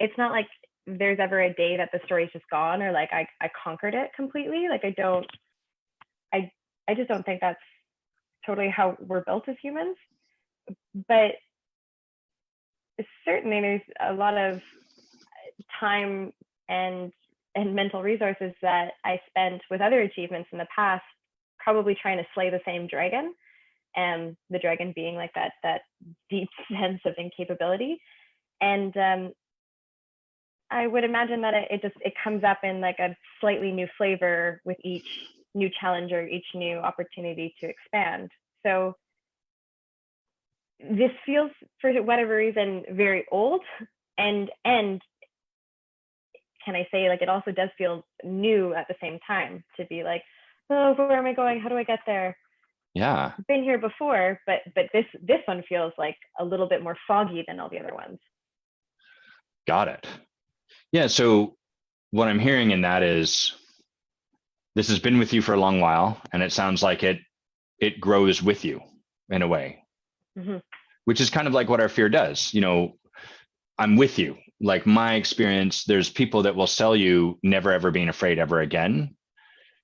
it's not like there's ever a day that the story's just gone, or like I conquered it completely. Like I just don't think that's totally how we're built as humans. But certainly there's a lot of time and mental resources that I spent with other achievements in the past, probably trying to slay the same dragon, and the dragon being like that deep sense of incapability. And I would imagine that it comes up in like a slightly new flavor with each new challenge or each new opportunity to expand. So this feels, for whatever reason, very old, and can I say, like, it also does feel new at the same time, to be like, oh, where am I going? How do I get there? Yeah. I've been here before, but this one feels like a little bit more foggy than all the other ones. Got it. Yeah. So what I'm hearing in that is this has been with you for a long while, and it sounds like it grows with you in a way, mm-hmm. which is kind of like what our fear does. I'm with you. Like my experience, there's people that will sell you never ever being afraid ever again,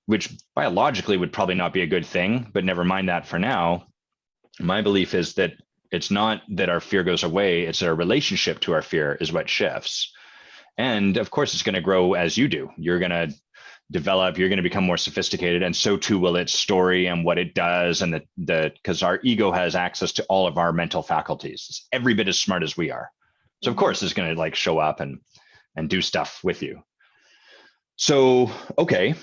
which biologically would probably not be a good thing, but never mind that for now. My belief is that it's not that our fear goes away, it's that our relationship to our fear is what shifts. And of course, it's going to grow as you do. You're going to develop, you're going to become more sophisticated, and so too will its story and what it does. And because our ego has access to all of our mental faculties. It's every bit as smart as we are. So of course it's going to like show up and do stuff with you. So, okay.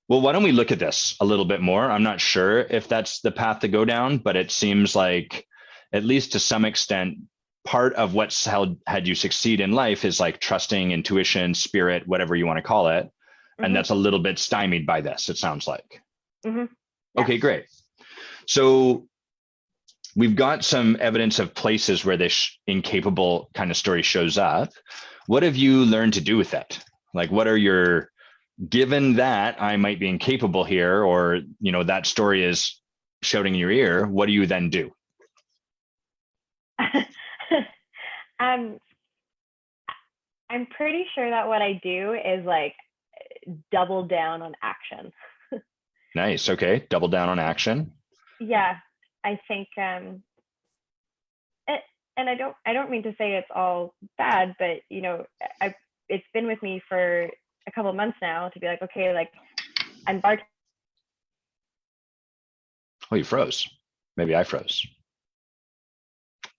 Well, why don't we look at this a little bit more? I'm not sure if that's the path to go down, but it seems like, at least to some extent, part of what's had you succeed in life is like trusting intuition, spirit, whatever you want to call it. Mm-hmm. And that's a little bit stymied by this, it sounds like. Mm-hmm. Yeah. Okay, great. So we've got some evidence of places where this incapable kind of story shows up. What have you learned to do with it? Like, what are given that I might be incapable here, or, that story is shouting in your ear, what do you then do? I'm pretty sure that what I do is like double down on action. Nice. Okay. Double down on action. Yeah. I think, and I don't mean to say it's all bad, but it's been with me for a couple of months now to be like, okay, like I'm bartending. Oh, you froze. Maybe I froze.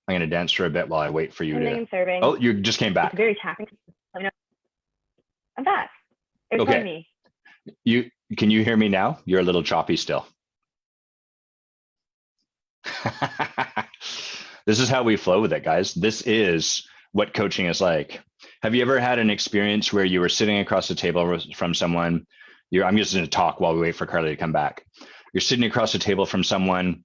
I'm going to dance for a bit while I wait for you to. Serving. Oh, you just came back. It's very taxing. I'm back. It's okay. Me. Can you hear me now? You're a little choppy still. This is how we flow with it, guys. This is what coaching is like. Have you ever had an experience where you were sitting across the table from someone? I'm just going to talk while we wait for Carly to come back. You're sitting across the table from someone,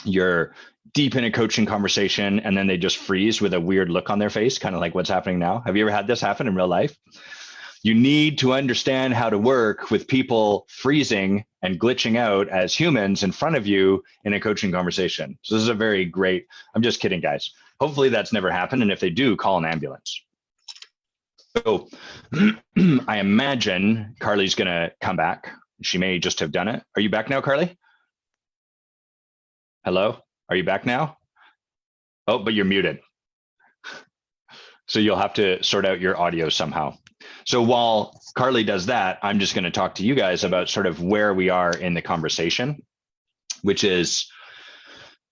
you're deep in a coaching conversation, and then they just freeze with a weird look on their face, kind of like what's happening now. Have you ever had this happen in real life? You need to understand how to work with people freezing and glitching out as humans in front of you in a coaching conversation. So this is a very great, I'm just kidding, guys. Hopefully that's never happened. And if they do, call an ambulance. So I imagine Carly's going to come back. She may just have done it. Are you back now, Carly? Hello? Are you back now? Oh, but you're muted. So you'll have to sort out your audio somehow. So while Carly does that, I'm just going to talk to you guys about sort of where we are in the conversation, which is,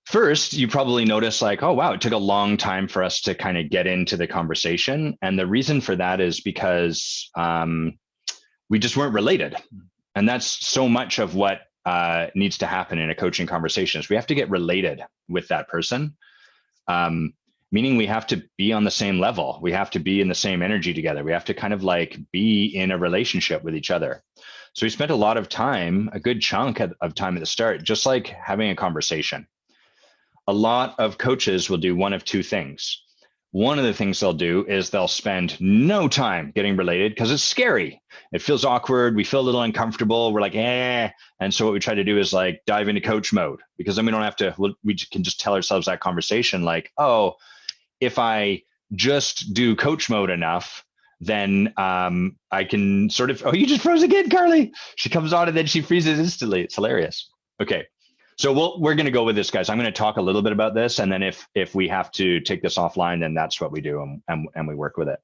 first, you probably notice like, oh, wow, it took a long time for us to kind of get into the conversation. And the reason for that is because we just weren't related. And that's so much of what needs to happen in a coaching conversation is we have to get related with that person. Meaning we have to be on the same level. We have to be in the same energy together. We have to kind of like be in a relationship with each other. So we spent a lot of time, a good chunk of time at the start, just like having a conversation. A lot of coaches will do one of two things. One of the things they'll do is they'll spend no time getting related because it's scary. It feels awkward. We feel a little uncomfortable. We're like, eh. And so what we try to do is like dive into coach mode, because then we don't have to, we can just tell ourselves that conversation like, oh, if I just do coach mode enough, then I can sort of, oh, you just froze again, Carly. She comes on and then she freezes instantly. It's hilarious. Okay. So we're going to go with this, guys. I'm going to talk a little bit about this, and then if we have to take this offline, then that's what we do, and we work with it.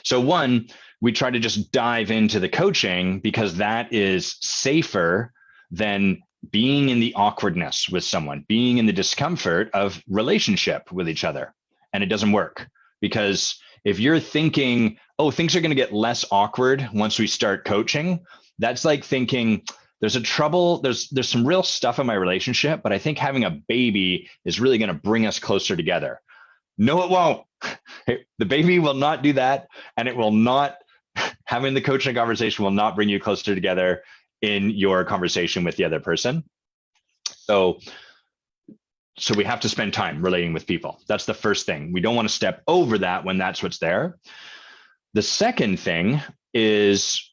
So one, we try to just dive into the coaching because that is safer than being in the awkwardness with someone, being in the discomfort of relationship with each other. And it doesn't work, because if you're thinking, oh, things are going to get less awkward once we start coaching, that's like thinking, there's some real stuff in my relationship, but I think having a baby is really going to bring us closer together. No, it won't. The baby will not do that. And it will not, having the coaching conversation will not bring you closer together in your conversation with the other person. So we have to spend time relating with people. That's the first thing. We don't want to step over that when that's what's there. The second thing is,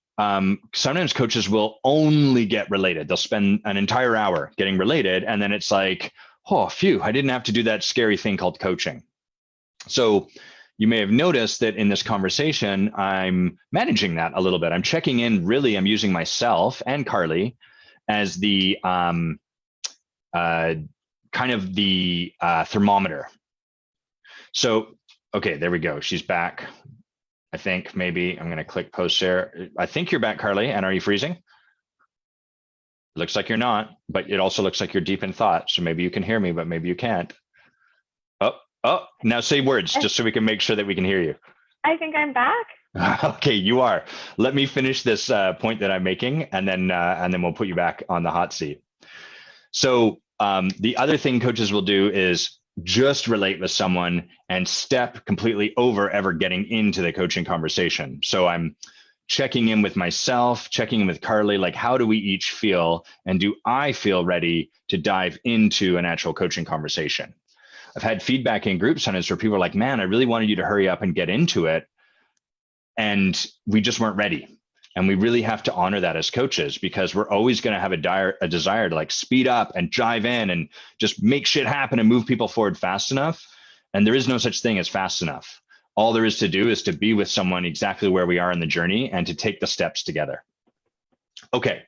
sometimes coaches will only get related. They'll spend an entire hour getting related. And then it's like, oh, phew, I didn't have to do that scary thing called coaching. So you may have noticed that in this conversation, I'm managing that a little bit. I'm checking in, really, I'm using myself and Carly as the kind of the thermometer. So, okay, there we go. She's back. I think maybe I'm going to click post share. I think you're back, Carly. And are you freezing? Looks like you're not, but it also looks like you're deep in thought. So maybe you can hear me, but maybe you can't. Oh, now say words just so we can make sure that we can hear you. I think I'm back. Okay, you are. Let me finish this point that I'm making, and then we'll put you back on the hot seat. So the other thing coaches will do is just relate with someone and step completely over ever getting into the coaching conversation. So I'm checking in with myself, checking in with Carly, like how do we each feel, and do I feel ready to dive into an actual coaching conversation? I've had feedback in groups sometimes where people are like, man, I really wanted you to hurry up and get into it, and we just weren't ready. And we really have to honor that as coaches, because we're always going to have a desire to like speed up and dive in and just make shit happen and move people forward fast enough. And there is no such thing as fast enough. All there is to do is to be with someone exactly where we are in the journey and to take the steps together. Okay.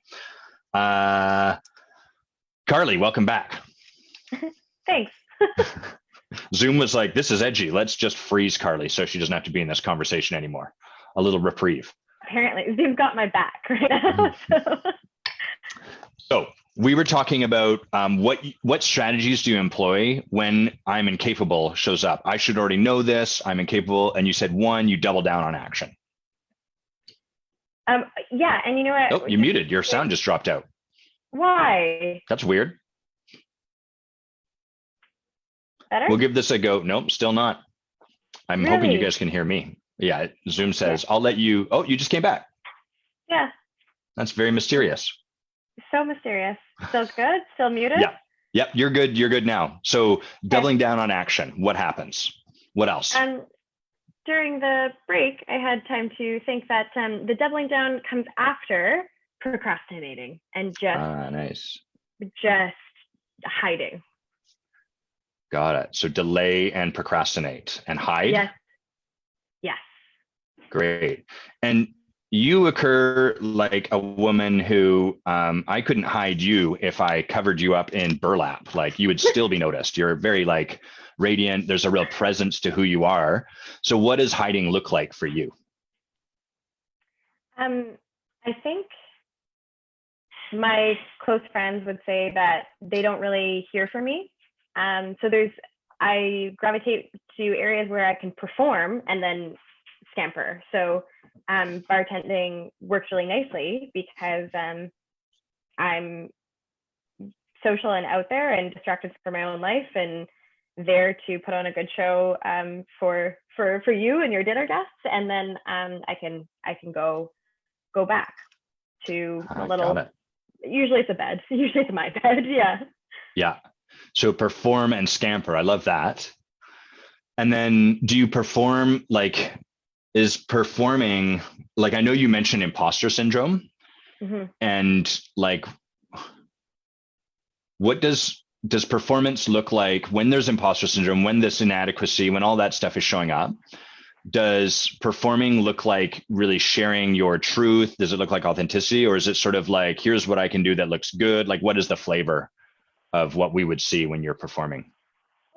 Carly, welcome back. Thanks. Zoom was like, this is edgy. Let's just freeze Carly so she doesn't have to be in this conversation anymore. A little reprieve. Apparently, Zoom's got my back right now. So we were talking about what strategies do you employ when I'm incapable shows up? I should already know this. I'm incapable. And you said one, you double down on action. Yeah, and you know what? Oh, you muted. Your sound just dropped out. Why? That's weird. Better? We'll give this a go. Nope, still not. I'm hoping you guys can hear me. Yeah, Zoom says, I'll let you. Oh, you just came back. Yeah. That's very mysterious. So mysterious. Still good? Still muted? Yeah. Yep, you're good. You're good now. So doubling down on action. What happens? What else? During the break, I had time to think that the doubling down comes after procrastinating and just hiding. Got it. So delay and procrastinate and hide? Yes. Great. And you occur like a woman who I couldn't hide you if I covered you up in burlap. Like you would still be noticed. You're very like radiant. There's a real presence to who you are. So what does hiding look like for you? I think my close friends would say that they don't really hear from me. So I gravitate to areas where I can perform and then scamper. So bartending works really nicely because I'm social and out there and distracted from my own life and there to put on a good show for you and your dinner guests, and then I can go back to a little. Got it. Usually it's a bed. Usually it's my bed. Yeah. Yeah. So perform and scamper. I love that. And then do you perform like, is performing, like, I know you mentioned imposter syndrome, Mm-hmm. and like, what does performance look like when there's imposter syndrome, when this inadequacy, when all that stuff is showing up? Does performing look like really sharing your truth? Does it look like authenticity, or is it sort of like, here's what I can do that looks good? Like, what is the flavor of what we would see when you're performing?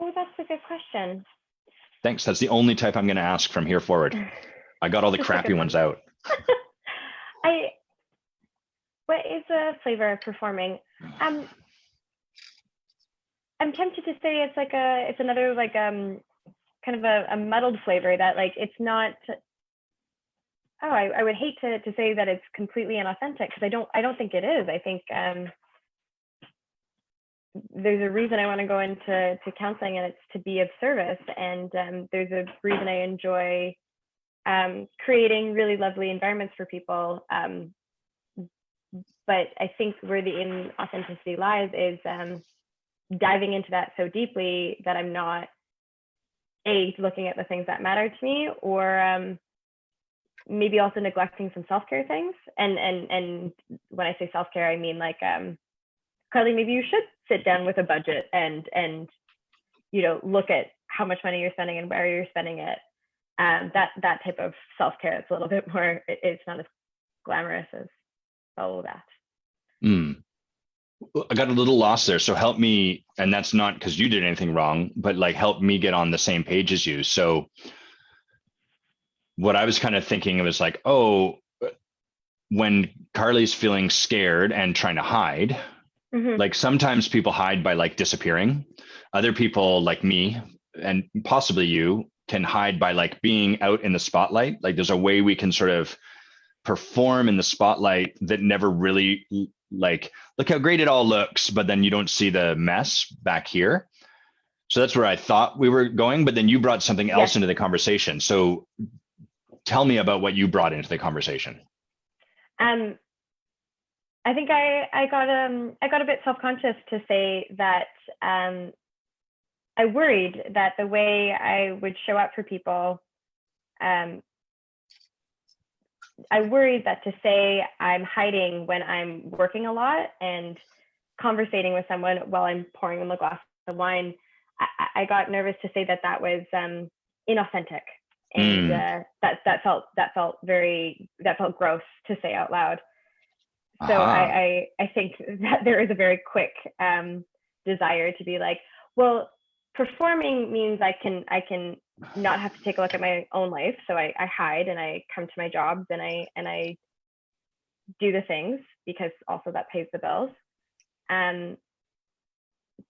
Oh, that's a good question. Thanks. That's the only type I'm going to ask from here forward. I got all the crappy ones out. What is the flavor of performing? I'm tempted to say it's another like kind of a muddled flavor that like it's not. Oh, I would hate to say that it's completely inauthentic because I don't think it is. I think there's a reason I want to go into counseling, and it's to be of service. And there's a reason I enjoy creating really lovely environments for people. But I think where the inauthenticity lies is diving into that so deeply that I'm not looking at the things that matter to me, or maybe also neglecting some self-care things. And when I say self-care, I mean like Carly, maybe you should sit down with a budget and look at how much money you're spending and where you're spending it. That type of self-care, it's a little bit more, it's not as glamorous as all of that. I got a little lost there. So help me, and that's not because you did anything wrong, but like help me get on the same page as you. So what I was kind of thinking was like, oh, when Carly's feeling scared and trying to hide, Mm-hmm. like sometimes people hide by like disappearing. Other people like me and possibly you can hide by like being out in the spotlight. Like there's a way we can sort of perform in the spotlight that never really like, look how great it all looks, but then you don't see the mess back here. So that's where I thought we were going, but then you brought something else into the conversation. So tell me about what you brought into the conversation. I think I got a bit self-conscious to say that I worried that the way I would show up for people, I worried that to say I'm hiding when I'm working a lot and conversating with someone while I'm pouring them a glass of wine, I got nervous to say that was inauthentic, and that felt gross to say out loud. So I think that there is a very quick desire to be like, well, performing means I can not have to take a look at my own life. So I hide and I come to my jobs and I do the things because also that pays the bills.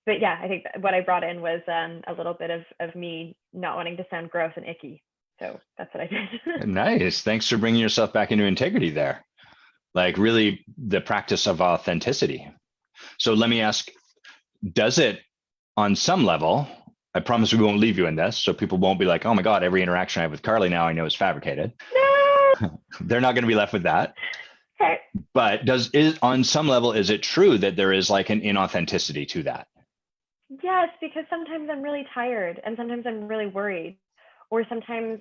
But yeah, I think what I brought in was a little bit of me not wanting to sound gross and icky. So that's what I did. Nice. Thanks for bringing yourself back into integrity there. Like really the practice of authenticity. So let me ask, does it on some level, I promise we won't leave you in this, so people won't be like, oh my God, every interaction I have with Carly now I know is fabricated. No! They're not going to be left with that. Okay. But on some level, is it true that there is like an inauthenticity to that? Yes, because sometimes I'm really tired and sometimes I'm really worried, or sometimes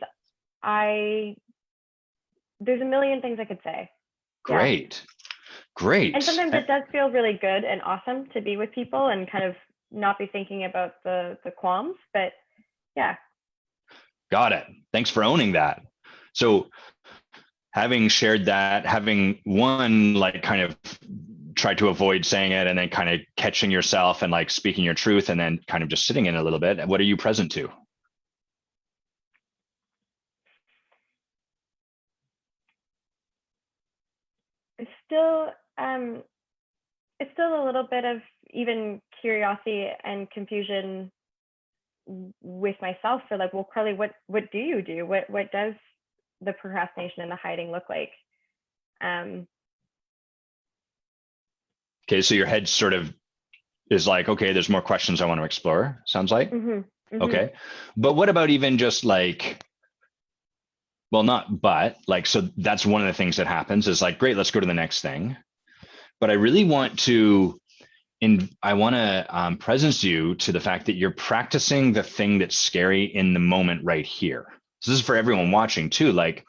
there's a million things I could say. Great. Yeah. Great. And sometimes it does feel really good and awesome to be with people and kind of not be thinking about the qualms, but yeah. Got it. Thanks for owning that. So having shared that, having one, like kind of tried to avoid saying it and then kind of catching yourself and like speaking your truth and then kind of just sitting in a little bit, what are you present to? It's still a little bit of even curiosity and confusion with myself for like, well, Carly, what do you do? What does the procrastination and the hiding look like? Okay, so your head sort of is like, okay, there's more questions I want to explore, sounds like. Okay. But what about even just like, well, not but, like, so that's one of the things that happens is like, great, let's go to the next thing. But I really want to, I want to presence you to the fact that you're practicing the thing that's scary in the moment right here. So this is for everyone watching too. Like,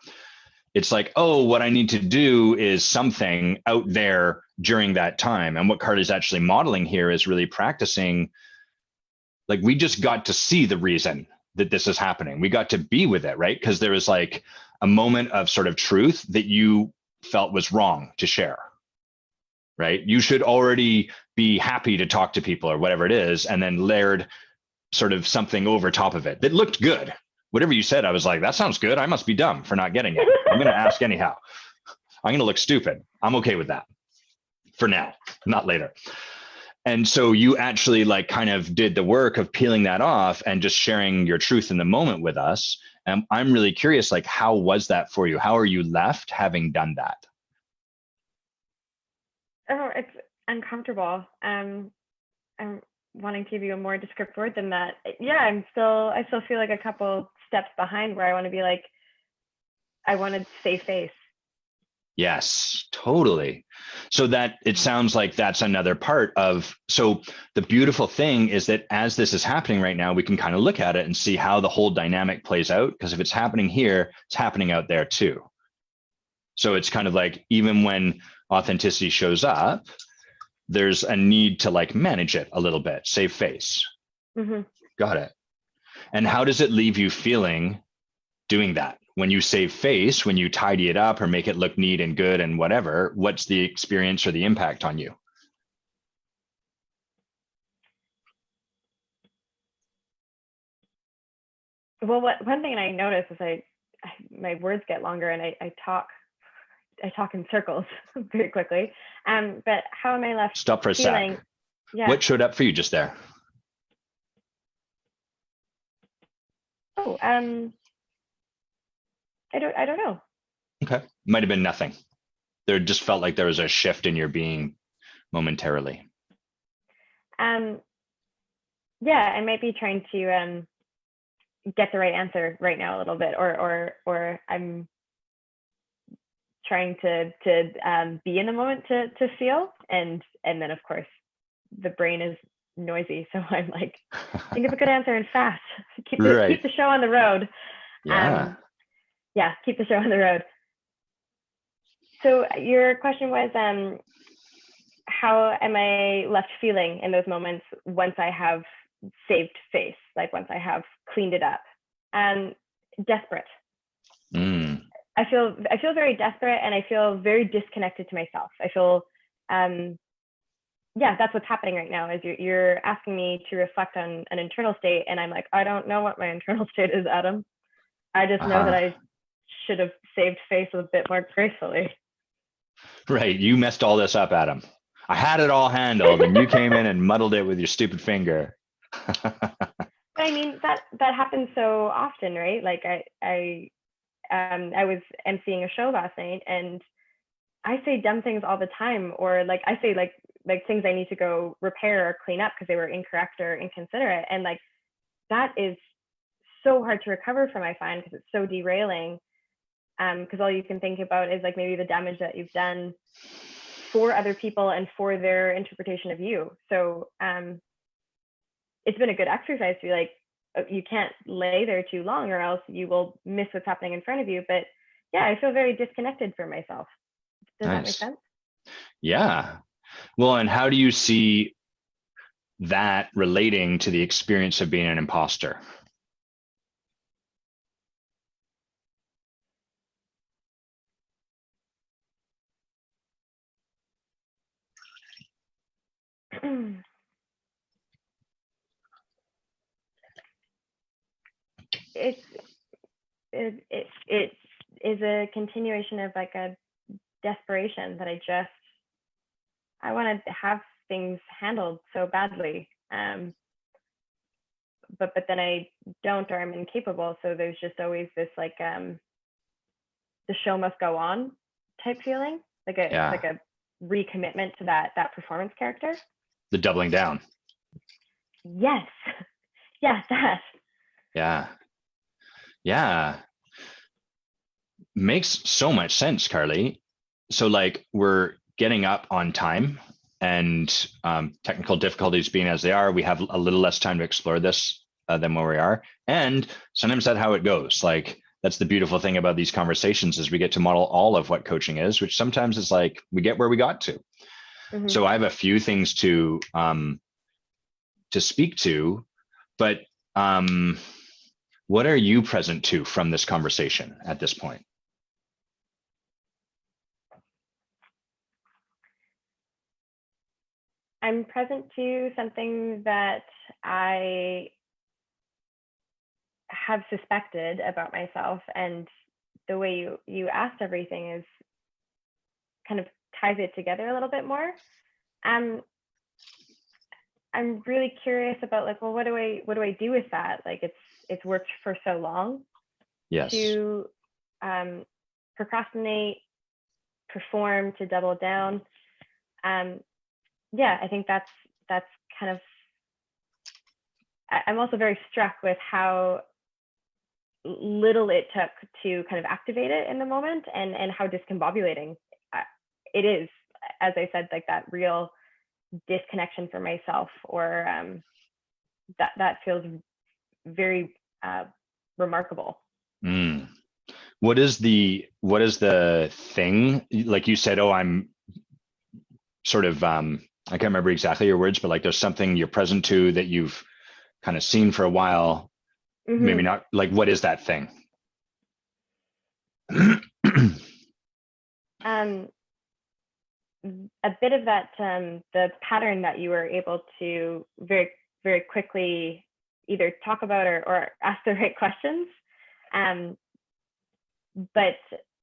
it's like, oh, what I need to do is something out there during that time. And what Carly's actually modeling here is really practicing. Like, we just got to see the reason that this is happening. We got to be with it, right? Because there was like a moment of sort of truth that you felt was wrong to share, right? You should already be happy to talk to people or whatever it is, and then layered sort of something over top of it that looked good. Whatever you said, I was like, that sounds good. I must be dumb for not getting it. I'm going to ask anyhow. I'm going to look stupid. I'm okay with that for now, not later. And so you actually like kind of did the work of peeling that off and just sharing your truth in the moment with us. And I'm really curious, like, how was that for you? How are you left having done that? Oh, it's uncomfortable. I'm wanting to give you a more descriptive word than that. Yeah, I still feel like a couple steps behind where I want to be like, I want to save face. Yes, totally. So that it sounds like that's another part of, so the beautiful thing is that as this is happening right now, we can kind of look at it and see how the whole dynamic plays out. Because if it's happening here, it's happening out there too. So it's kind of like, even when authenticity shows up, there's a need to like manage it a little bit, save face. Got it. And how does it leave you feeling doing that? When you save face, when you tidy it up or make it look neat and good and whatever, what's the experience or the impact on you? Well, one thing I notice is my words get longer and I talk in circles very quickly. But how am I left Stop for a feeling? sec. Yeah. What showed up for you just there? Oh, I don't know. Okay. Might have been nothing. There just felt like there was a shift in your being momentarily. Yeah, I might be trying to get the right answer right now a little bit, or I'm trying to be in the moment to feel, and then of course the brain is noisy, so I'm like, think of a good answer and fast. Keep the show on the road. Yeah. Yeah, keep the show on the road. So your question was, how am I left feeling in those moments once I have saved face, like once I have cleaned it up? Desperate. I feel very desperate, and I feel very disconnected to myself. I feel, yeah, that's what's happening right now. Is you're asking me to reflect on an internal state, and I'm like, I don't know what my internal state is, Adam. I just know that I should have saved face a bit more gracefully. Right. You messed all this up, Adam. I had it all handled, and you came in and muddled it with your stupid finger. But I mean, that happens so often, right? Like I was emceeing a show last night, and I say dumb things all the time, or like I say like things I need to go repair or clean up because they were incorrect or inconsiderate, and like that is so hard to recover from, I find, because it's so derailing. Because all you can think about is like maybe the damage that you've done for other people and for their interpretation of you. So it's been a good exercise to be like, you can't lay there too long or else you will miss what's happening in front of you. But yeah, I feel very disconnected from myself. Does that make sense? Yeah. Well, and how do you see that relating to the experience of being an imposter? It is a continuation of like a desperation that I want to have things handled so badly, but then I don't, or I'm incapable. So there's just always this like the show must go on type feeling, like a recommitment to that performance character. The doubling down. Yes. Yeah, that. Yeah. Makes so much sense, Carly. So like we're getting up on time, and technical difficulties being as they are, we have a little less time to explore this than where we are. And sometimes that's how it goes. Like that's the beautiful thing about these conversations is we get to model all of what coaching is, which sometimes is like we get where we got to. Mm-hmm. So I have a few things to speak to, but what are you present to from this conversation at this point? I'm present to something that I have suspected about myself, and the way you asked everything is kind of ties it together a little bit more. I'm really curious about like, well, what do I do with that? Like it's worked for so long. Yes. To procrastinate, perform, to double down. Yeah, I think that's kind of. I'm also very struck with how little it took to kind of activate it in the moment, and how discombobulating it is. As I said, like that real disconnection from myself, or that feels very remarkable. Mm. What is the thing? Like you said, oh, I'm sort of I can't remember exactly your words, but like there's something you're present to that you've kind of seen for a while. Mm-hmm. Maybe not. Like, what is that thing? A bit of that, the pattern that you were able to very, very quickly either talk about or ask the right questions. But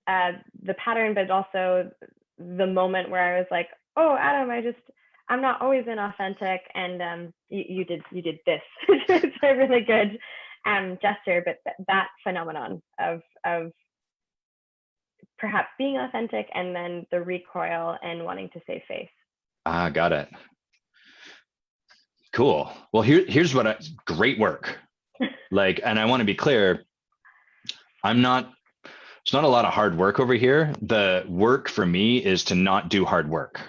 the pattern, but also the moment where I was like, oh, Adam, I'm not always inauthentic, and you did this. It's a really good gesture, but that phenomenon of perhaps being authentic and then the recoil and wanting to save face. Got it. Cool. Well, here's what great work. Like, and I want to be clear, it's not a lot of hard work over here. The work for me is to not do hard work,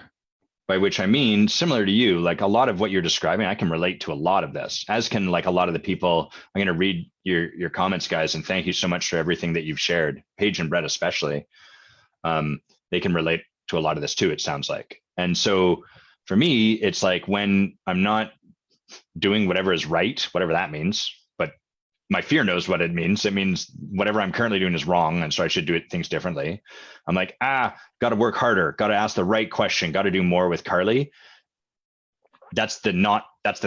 by which I mean, similar to you, like a lot of what you're describing, I can relate to a lot of this, as can like a lot of the people. I'm going to read your comments, guys, and thank you so much for everything that you've shared, Paige and Brett especially. They can relate to a lot of this too, it sounds like. And so for me, it's like when I'm not doing whatever is right, whatever that means, but my fear knows what it means. It means whatever I'm currently doing is wrong, and so I should do things differently. I'm like, got to work harder, got to ask the right question, got to do more with Carly. That's the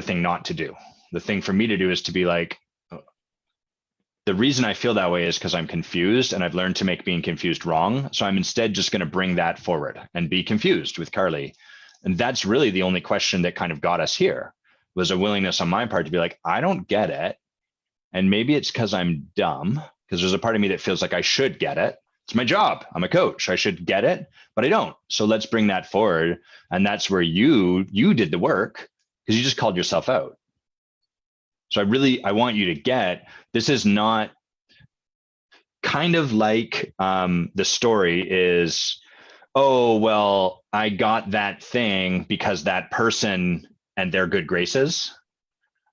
thing not to do. The thing for me to do is to be like, the reason I feel that way is because I'm confused, and I've learned to make being confused wrong. So I'm instead just going to bring that forward and be confused with Carly. And that's really the only question that kind of got us here, was a willingness on my part to be like, I don't get it. And maybe it's because I'm dumb, because there's a part of me that feels like I should get it. It's my job. I'm a coach. I should get it, but I don't. So let's bring that forward. And that's where you did the work, because you just called yourself out. So I want you to get, this is not kind of like the story is, oh, well, I got that thing because that person and their good graces.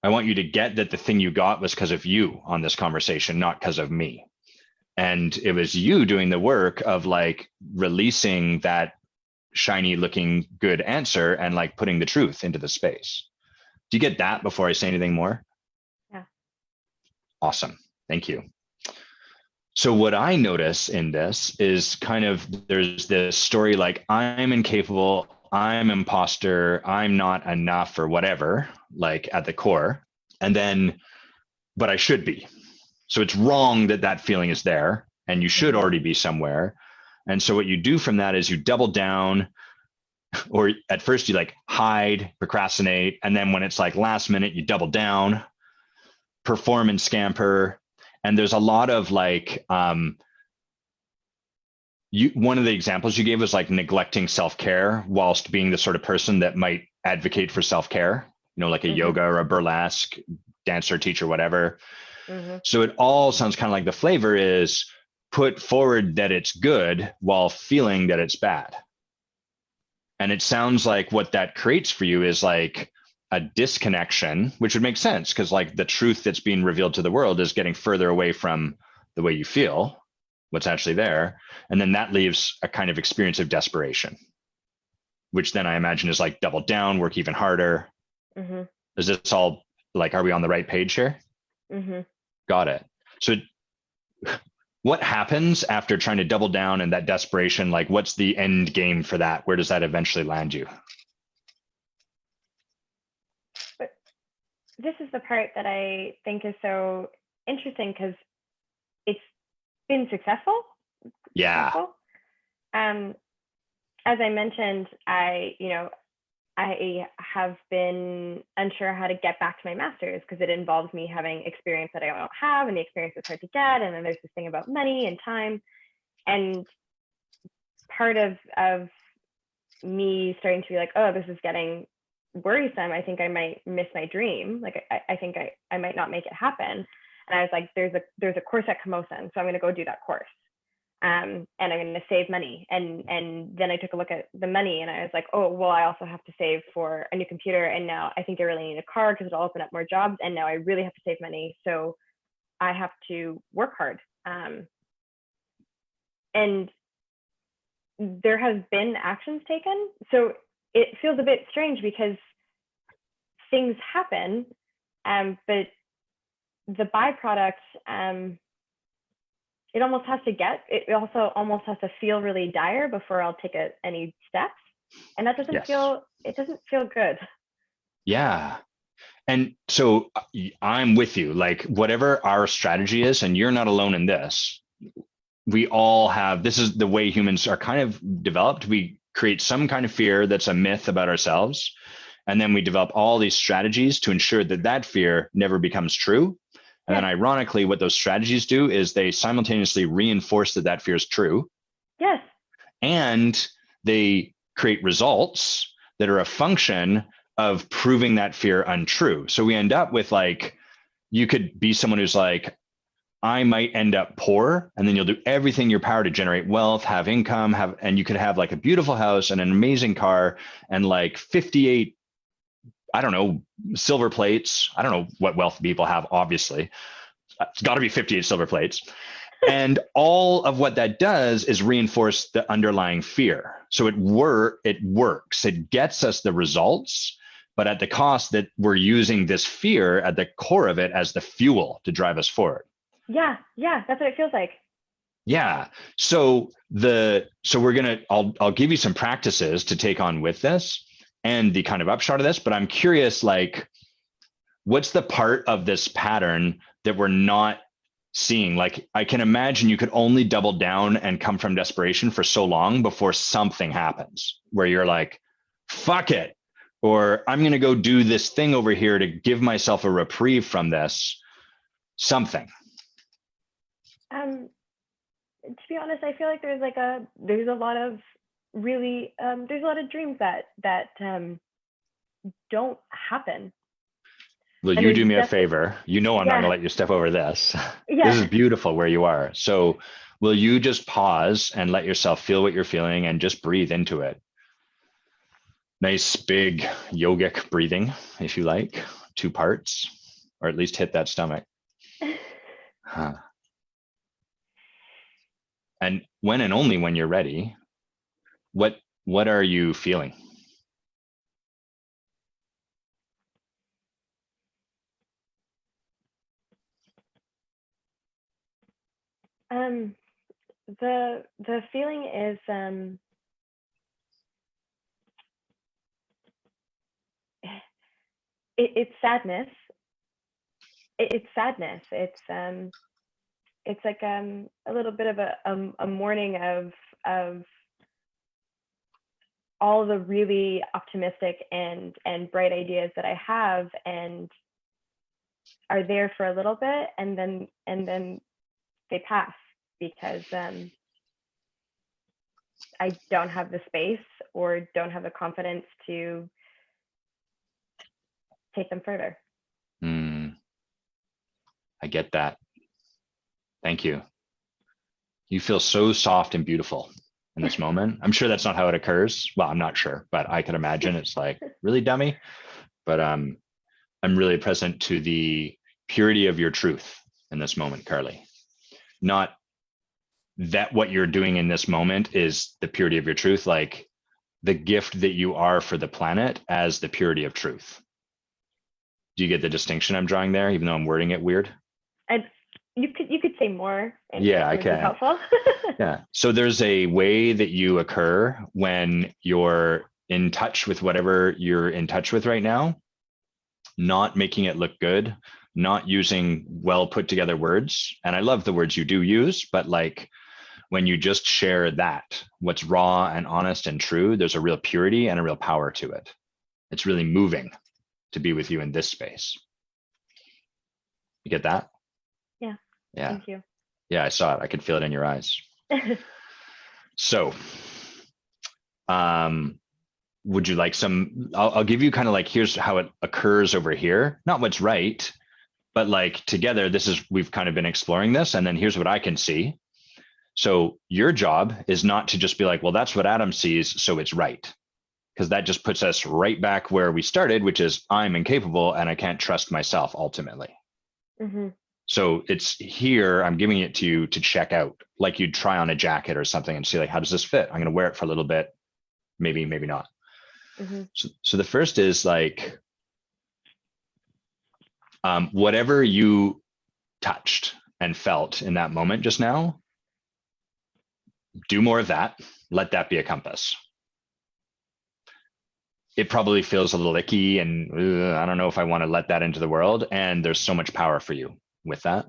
I want you to get that the thing you got was because of you on this conversation, not because of me. And it was you doing the work of like releasing that shiny looking good answer and like putting the truth into the space. Do you get that before I say anything more? Yeah. Awesome. Thank you. So what I notice in this is kind of, there's this story like, I'm incapable, I'm imposter, I'm not enough, or whatever, like at the core. And then, but I should be. So it's wrong that feeling is there, and you should already be somewhere. And so what you do from that is you double down, or at first you like hide, procrastinate. And then when it's like last minute, you double down, perform and scamper. And there's a lot of like one of the examples you gave was like neglecting self-care whilst being the sort of person that might advocate for self-care, like a Mm-hmm. yoga or a burlesque dancer, teacher, whatever. Mm-hmm. So it all sounds kind of like the flavor is put forward that it's good while feeling that it's bad. And it sounds like what that creates for you is like a disconnection, which would make sense because like the truth that's being revealed to the world is getting further away from the way you feel, what's actually there. And then that leaves a kind of experience of desperation, which then I imagine is like double down, work even harder. Mm-hmm. Is this all like, are we on the right page here? Mm-hmm. Got it. So what happens after trying to double down and that desperation? Like, what's the end game for that? Where does that eventually land you? But this is the part that I think is so interesting because it's been successful. Yeah. Um, as I mentioned, I have been unsure how to get back to my master's because it involves me having experience that I don't have, and the experience is hard to get. And then there's this thing about money and time. And part of me starting to be like, oh, this is getting worrisome. I think I might miss my dream. Like I think I might not make it happen. And I was like, there's a course at Camosun, so I'm going to go do that course. And I'm going to save money. And then I took a look at the money and I was like, oh, well, I also have to save for a new computer. And now I think I really need a car because it'll open up more jobs. And now I really have to save money. So I have to work hard. And there has been actions taken. So it feels a bit strange because things happen, but the byproduct, it almost has to it also almost has to feel really dire before I'll take any steps. And that doesn't feel good. Yeah. And so I'm with you. Like, whatever our strategy is, and you're not alone in this, we all have, this is the way humans are kind of developed. We create some kind of fear that's a myth about ourselves. And then we develop all these strategies to ensure that that fear never becomes true. And then ironically, what those strategies do is they simultaneously reinforce that that fear is true. Yes. And they create results that are a function of proving that fear untrue. So we end up with like, you could be someone who's like, I might end up poor, and then you'll do everything in your power to generate wealth, have income, and you could have like a beautiful house and an amazing car and like 58, I don't know, silver plates. I don't know what wealth people have, obviously. It's got to be 58 silver plates. And all of what that does is reinforce the underlying fear. So it works. It gets us the results, but at the cost that we're using this fear at the core of it as the fuel to drive us forward. Yeah, that's what it feels like. Yeah. So I'll give you some practices to take on with this and the kind of upshot of this, but I'm curious, like, what's the part of this pattern that we're not seeing? Like, I can imagine you could only double down and come from desperation for so long before something happens where you're like, fuck it, or I'm going to go do this thing over here to give myself a reprieve from this something. To be honest, I feel like there's a lot of really there's a lot of dreams that don't happen. Well, you do me a favor. I'm not going to let you step over this. Yeah. This is beautiful where you are. So will you just pause and let yourself feel what you're feeling and just breathe into it? Nice big yogic breathing, if you like, 2 parts, or at least hit that stomach. Huh. And when and only when you're ready, what are you feeling? The feeling is it's sadness. It's sadness. It's like a little bit of a mourning of all the really optimistic and bright ideas that I have and are there for a little bit and then they pass because I don't have the space or don't have the confidence to take them further. I get that. Thank you. You feel so soft and beautiful in this moment. I'm sure that's not how it occurs. Well, I'm not sure, but I can imagine it's like, really, dummy? But I'm really present to the purity of your truth in this moment, Carly. Not that what you're doing in this moment is the purity of your truth, like the gift that you are for the planet as the purity of truth. Do you get the distinction I'm drawing there, even though I'm wording it weird? You could say more. Yeah, I can. Helpful. Yeah. So there's a way that you occur when you're in touch with whatever you're in touch with right now, not making it look good, not using well put together words. And I love the words you do use, but like when you just share that, what's raw and honest and true, there's a real purity and a real power to it. It's really moving to be with you in this space. You get that? Yeah. Yeah. Thank you. Yeah, I saw it. I could feel it in your eyes. So, would you like some, I'll give you kind of like, here's how it occurs over here. Not what's right, but like together, we've kind of been exploring this, and then here's what I can see. So your job is not to just be like, well, that's what Adam sees, so it's right. Because that just puts us right back where we started, which is I'm incapable and I can't trust myself ultimately. Mm-hmm. So it's here, I'm giving it to you to check out, like you'd try on a jacket or something and see like, how does this fit? I'm going to wear it for a little bit, maybe not. Mm-hmm. So the first is like, whatever you touched and felt in that moment just now, do more of that. Let that be a compass. It probably feels a little icky and I don't know if I want to let that into the world. And there's so much power for you with that.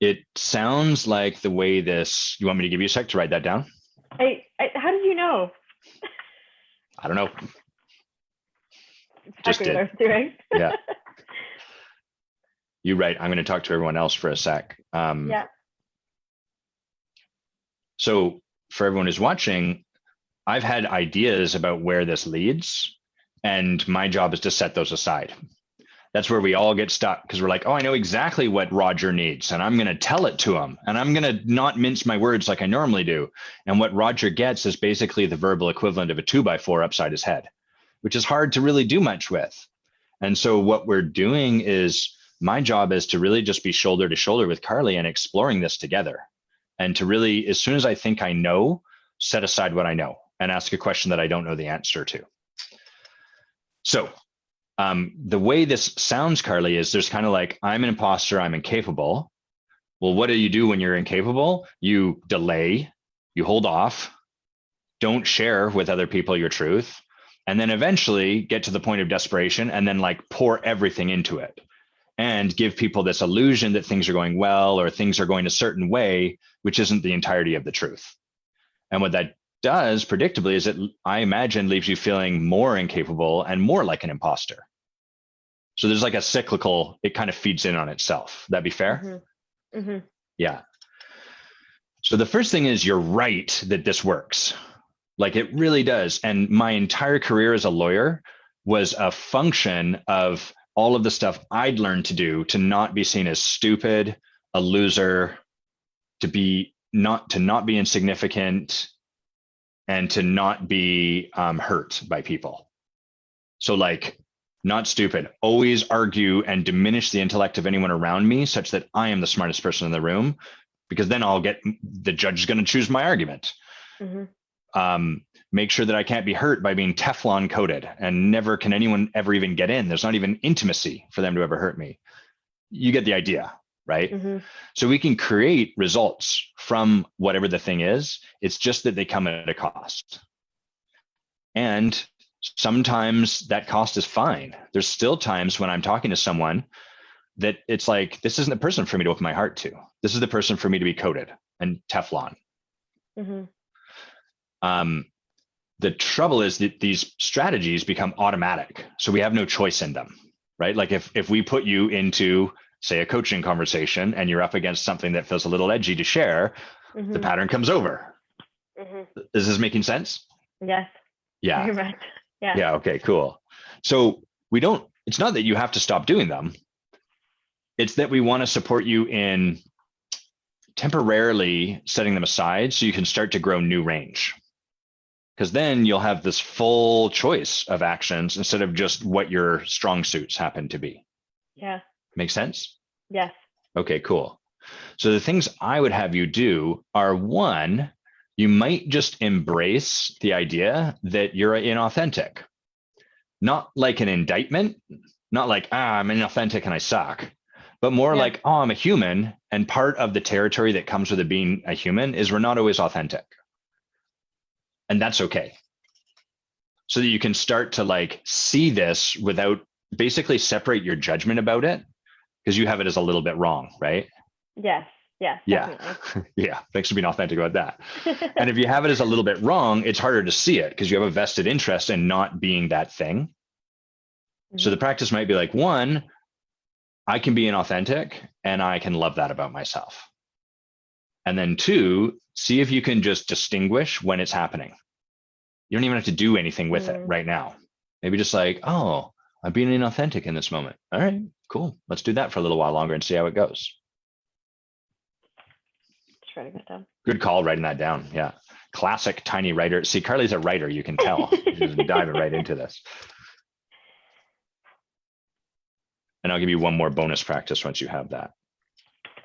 It sounds like the way this, you want me to give you a sec to write that down? How did you know? I don't know. Exactly what I was doing. Yeah. You're right. I'm going to talk to everyone else for a sec. Yeah. So for everyone who's watching, I've had ideas about where this leads, and my job is to set those aside. That's where we all get stuck because we're like, oh, I know exactly what Roger needs, and I'm going to tell it to him, and I'm going to not mince my words like I normally do. And what Roger gets is basically the verbal equivalent of a 2x4 upside his head, which is hard to really do much with. And so what we're doing is, my job is to really just be shoulder to shoulder with Carly and exploring this together. And to really, as soon as I think I know, set aside what I know and ask a question that I don't know the answer to. So the way this sounds, Carly, is there's kind of like, I'm an imposter, I'm incapable. Well, what do you do when you're incapable? You delay, you hold off, don't share with other people your truth, and then eventually get to the point of desperation and then like pour everything into it and give people this illusion that things are going well or things are going a certain way, which isn't the entirety of the truth. And what that does predictably is it, I imagine, leaves you feeling more incapable and more like an imposter. So there's like a cyclical, it kind of feeds in on itself. That'd be fair? Mm-hmm. Mm-hmm. Yeah. So the first thing is you're right that this works. Like it really does. And my entire career as a lawyer was a function of all of the stuff I'd learned to do to not be seen as stupid, a loser, to not be insignificant, and to not be hurt by people. So like, not stupid, always argue and diminish the intellect of anyone around me such that I am the smartest person in the room, because then the judge is going to choose my argument. Mm-hmm. Make sure that I can't be hurt by being Teflon coated, and never can anyone ever even get in. There's not even intimacy for them to ever hurt me. You get the idea, right? Mm-hmm. So we can create results from whatever the thing is. It's just that they come at a cost. And sometimes that cost is fine. There's still times when I'm talking to someone that it's like, this isn't the person for me to open my heart to. This is the person for me to be coated and Teflon. Mm-hmm. The trouble is that these strategies become automatic. So we have no choice in them, right? Like if we put you into, say, a coaching conversation and you're up against something that feels a little edgy to share, mm-hmm. the pattern comes over. Mm-hmm. Is this making sense? Yes, Yeah. very much. Yeah. Yeah. Okay, cool. So it's not that you have to stop doing them. It's that we want to support you in temporarily setting them aside so you can start to grow new range. Because then you'll have this full choice of actions instead of just what your strong suits happen to be. Yeah. Make sense? Yes. Okay, cool. So the things I would have you do are, one, you might just embrace the idea that you're inauthentic. Not like an indictment, not like, I'm inauthentic and I suck, but more Yeah. like, oh, I'm a human. And part of the territory that comes with it being a human is we're not always authentic. And that's okay. So that you can start to like see this without basically separate your judgment about it, because you have it as a little bit wrong, right? Yes. Yes, Yeah. definitely. Yeah. Thanks for being authentic about that. And if you have it as a little bit wrong, it's harder to see it because you have a vested interest in not being that thing. So the Mm-hmm. practice might be like, one, I can be inauthentic and I can love that about myself. And then two, see if you can just distinguish when it's happening. You don't even have to do anything with it Mm. right now. Maybe just like, oh, I'm being inauthentic in this moment. All right, cool. Let's do that for a little while longer and see how it goes. Just writing that down. Good call writing that down. Yeah. Classic tiny writer. See, Carly's a writer, you can tell. She's diving right into this. And I'll give you one more bonus practice once you have that.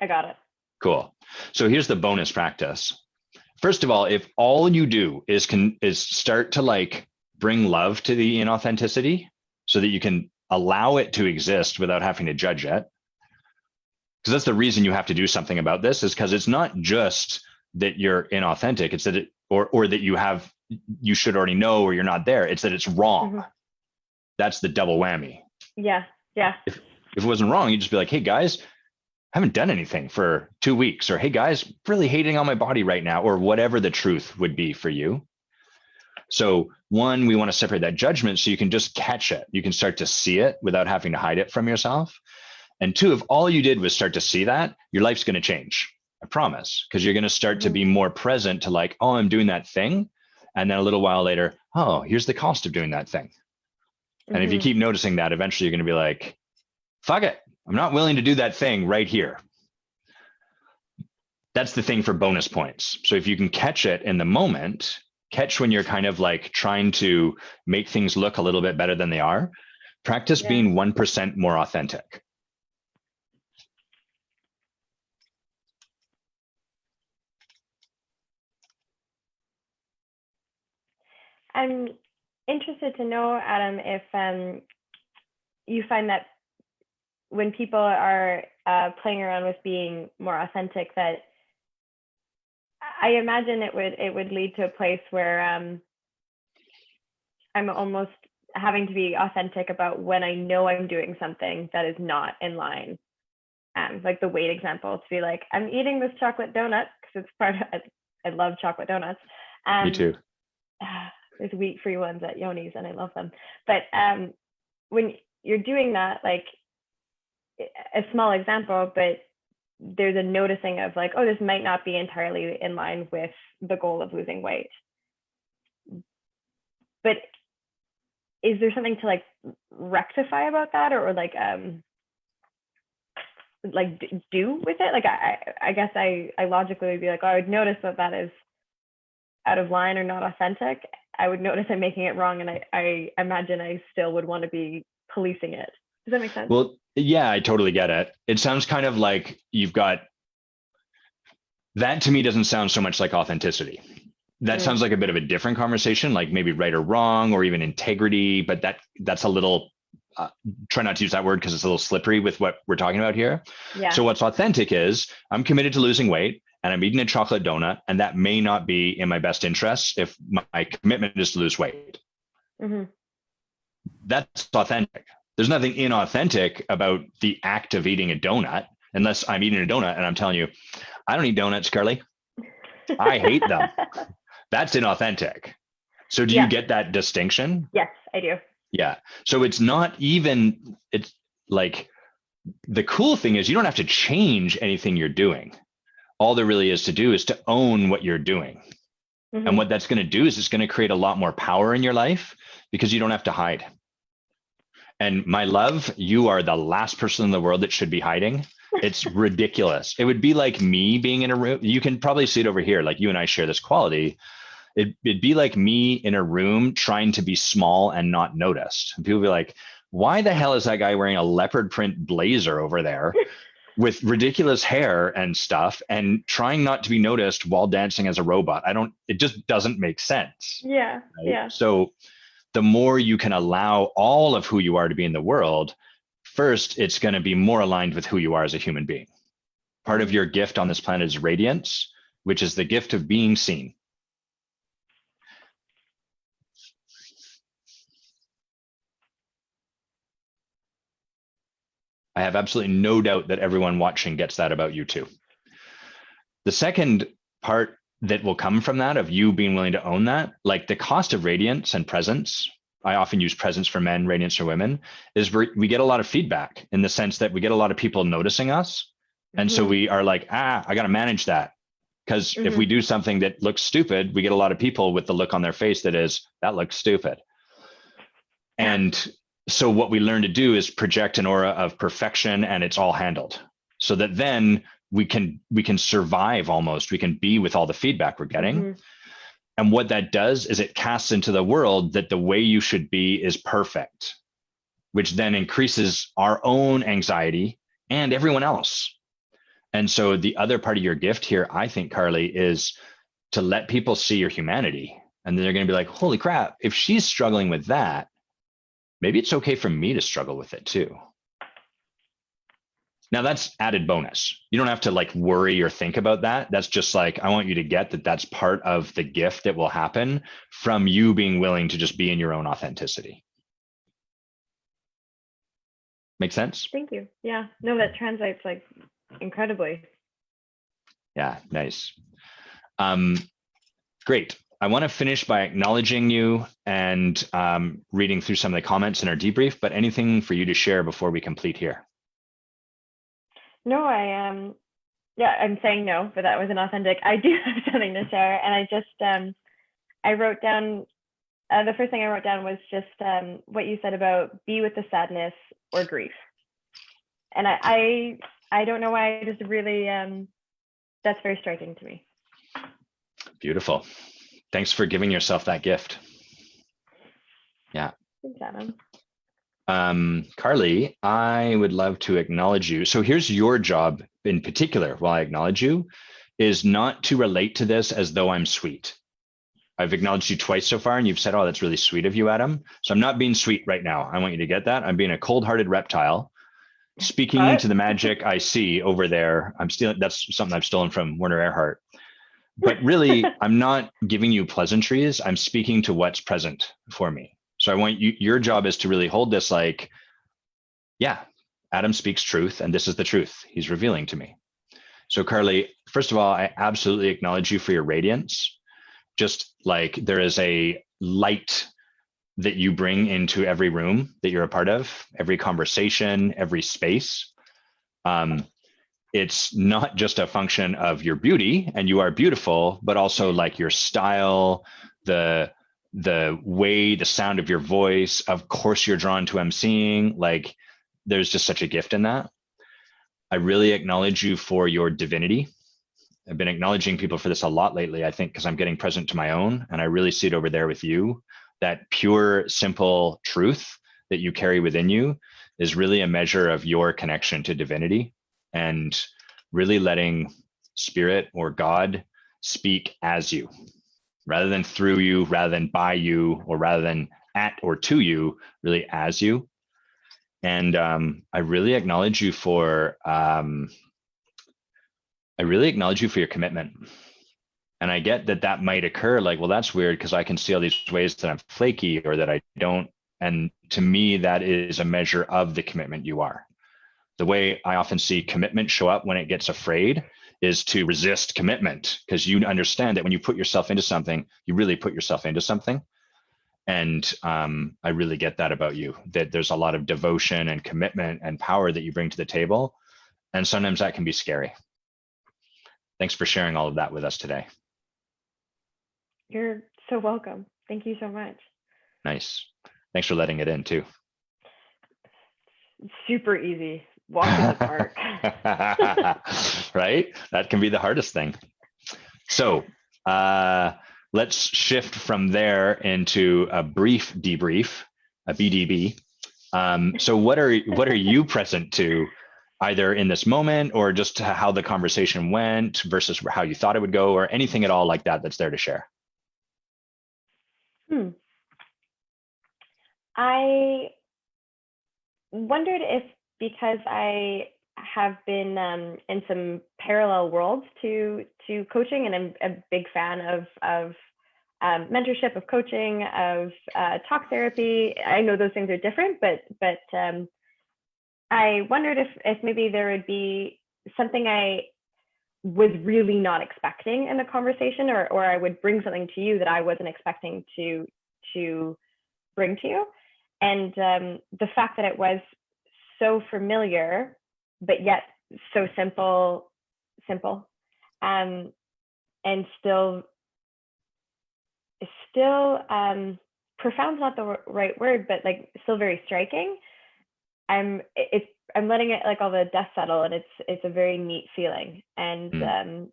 I got it. Cool. So here's the bonus practice. First of all, if all you do is start to like bring love to the inauthenticity so that you can allow it to exist without having to judge it, because that's the reason you have to do something about this, is because it's not just that you're inauthentic, it's that or that you should already know or you're not there. It's that it's wrong. Mm-hmm. That's the double whammy. Yeah. Yeah. If it wasn't wrong, you'd just be like, hey guys, I haven't done anything for 2 weeks, or hey guys, really hating on my body right now, or whatever the truth would be for you. So one, we want to separate that judgment so you can just catch it. You can start to see it without having to hide it from yourself. And two, if all you did was start to see that, your life's going to change. I promise, because you're going to start to be more present to like, oh, I'm doing that thing. And then a little while later, oh, here's the cost of doing that thing. And if you keep noticing that, eventually you're going to be like, fuck it. I'm not willing to do that thing right here. That's the thing for bonus points. So if you can catch it in the moment, catch when you're kind of like trying to make things look a little bit better than they are, practice being 1% more authentic. I'm interested to know, Adam, if you find that when people are playing around with being more authentic, that I imagine it would lead to a place where I'm almost having to be authentic about when I know I'm doing something that is not in line. Like the weight example, to be like, I'm eating this chocolate donut because it's part of, I love chocolate donuts. Me too. There's wheat-free ones at Yoni's and I love them. But when you're doing that, like a small example, but there's a noticing of like, oh, this might not be entirely in line with the goal of losing weight. But is there something to like rectify about that, or like do with it? Like I guess I logically would be like, oh, I would notice that is out of line or not authentic. I would notice I'm making it wrong, and I imagine I still would want to be policing it. Does that make sense? Well, yeah, I totally get it. It sounds kind of like you've got that. To me, doesn't sound so much like authenticity. That sounds like a bit of a different conversation, like maybe right or wrong, or even integrity. But that's a little. Try not to use that word because it's a little slippery with what we're talking about here. Yeah. So what's authentic is I'm committed to losing weight and I'm eating a chocolate donut, and that may not be in my best interest if my commitment is to lose weight. Mm-hmm. That's authentic. There's nothing inauthentic about the act of eating a donut, unless I'm eating a donut and I'm telling you, I don't eat donuts, Carly. I hate them. That's inauthentic. So do you get that distinction? Yes, I do. Yeah. So it's like the cool thing is you don't have to change anything you're doing. All there really is to do is to own what you're doing. And Mm-hmm. what that's going to do is it's going to create a lot more power in your life because you don't have to hide. And my love, you are the last person in the world that should be hiding. It's ridiculous. It would be like me being in a room. You can probably see it over here. Like you and I share this quality. It'd be like me in a room trying to be small and not noticed. And people would be like, why the hell is that guy wearing a leopard print blazer over there with ridiculous hair and stuff and trying not to be noticed while dancing as a robot? It just doesn't make sense. Yeah. Right? Yeah. So the more you can allow all of who you are to be in the world, first, it's going to be more aligned with who you are as a human being. Part of Mm-hmm. your gift on this planet is radiance, which is the gift of being seen. I have absolutely no doubt that everyone watching gets that about you too. The second part that will come from that, of you being willing to own that, like the cost of radiance and presence, I often use presence for men, radiance for women, is we get a lot of feedback in the sense that we get a lot of people noticing us. And so Mm-hmm. we are like, I got to manage that. Because if we do something that looks stupid, we get a lot of people with the look on their face that is, that looks stupid. And so what we learn to do is project an aura of perfection, and it's all handled, so that then we can survive almost. We can be with all the feedback we're getting. Mm-hmm. And what that does is it casts into the world that the way you should be is perfect, which then increases our own anxiety and everyone else. And so the other part of your gift here, I think, Carly, is to let people see your humanity. And then they're going to be like, holy crap, if she's struggling with that, maybe it's okay for me to struggle with it too. Now that's added bonus. You don't have to like worry or think about that. That's just like, I want you to get that that's part of the gift that will happen from you being willing to just be in your own authenticity. Make sense? Thank you. Yeah. No, that translates like incredibly. Yeah, nice. Great. I want to finish by acknowledging you and reading through some of the comments in our debrief, but anything for you to share before we complete here? No, I'm saying no, but that was an authentic. I do have something to share, and I just I wrote down the first thing I wrote down was just what you said about be with the sadness or grief, and I don't know why, I just really that's very striking to me. Beautiful. Thanks for giving yourself that gift. Yeah. Thanks, Adam. Carly, I would love to acknowledge you. So here's your job in particular, while I acknowledge you, is not to relate to this as though I'm sweet. I've acknowledged you twice so far, and you've said, oh, that's really sweet of you, Adam. So I'm not being sweet right now. I want you to get that. I'm being a cold-hearted reptile, speaking to the magic I see over there. That's something I've stolen from Werner Erhard. But really, I'm not giving you pleasantries. I'm speaking to what's present for me. So I want you, your job is to really hold this like, yeah, Adam speaks truth, and this is the truth he's revealing to me. So Carly, first of all, I absolutely acknowledge you for your radiance. Just like there is a light that you bring into every room that you're a part of, every conversation, every space. It's not just a function of your beauty, and you are beautiful, but also like your style, the way, the sound of your voice. Of course, you're drawn to emceeing. Like there's just such a gift in that. I really acknowledge you for your divinity. I've been acknowledging people for this a lot lately, I think, because I'm getting present to my own. And I really see it over there with you. That pure, simple truth that you carry within you is really a measure of your connection to divinity, and really letting spirit or God speak as you, rather than through you, rather than by you, or rather than at or to you, really as you. And I really acknowledge you for your commitment. And I get that that might occur like, well, that's weird because I can see all these ways that I'm flaky or that I don't. And to me, that is a measure of the commitment you are. The way I often see commitment show up when it gets afraid is to resist commitment, because you understand that when you put yourself into something, you really put yourself into something. And I really get that about you, that there's a lot of devotion and commitment and power that you bring to the table. And sometimes that can be scary. Thanks for sharing all of that with us today. You're so welcome. Thank you so much. Nice. Thanks for letting it in too. Super easy. Walk in the park. Right? That can be the hardest thing. So let's shift from there into a brief debrief, a BDB. So what are you present to, either in this moment or just how the conversation went versus how you thought it would go, or anything at all like that that's there to share? I wondered if, because I have been in some parallel worlds to coaching, and I'm a big fan of mentorship, of coaching, of talk therapy. I know those things are different, but I wondered if maybe there would be something I was really not expecting in the conversation, or I would bring something to you that I wasn't expecting to bring to you. And the fact that it was so familiar, but yet so simple, and still profound's not the right word, but like still very striking. I'm letting it, like, all the dust settle, and it's a very neat feeling, and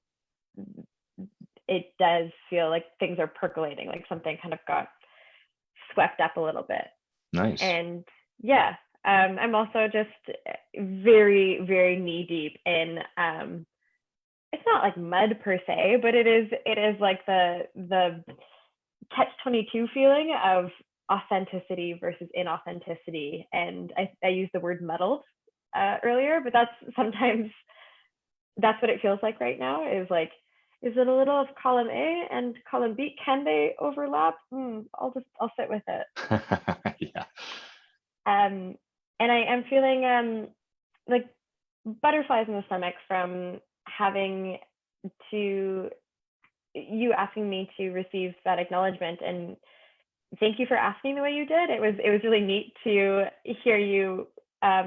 it does feel like things are percolating, like something kind of got swept up a little bit. Nice. And yeah, I'm also just very, very knee deep in it's not like mud per se, but it is like the catch-22 feeling of authenticity versus inauthenticity. And I used the word muddled earlier, but sometimes that's what it feels like right now, is like, is it a little of column A and column B? Can they overlap? I'll sit with it. Yeah. And I am feeling like butterflies in the stomach from having you asking me to receive that acknowledgement. And thank you for asking the way you did. It was really neat to hear you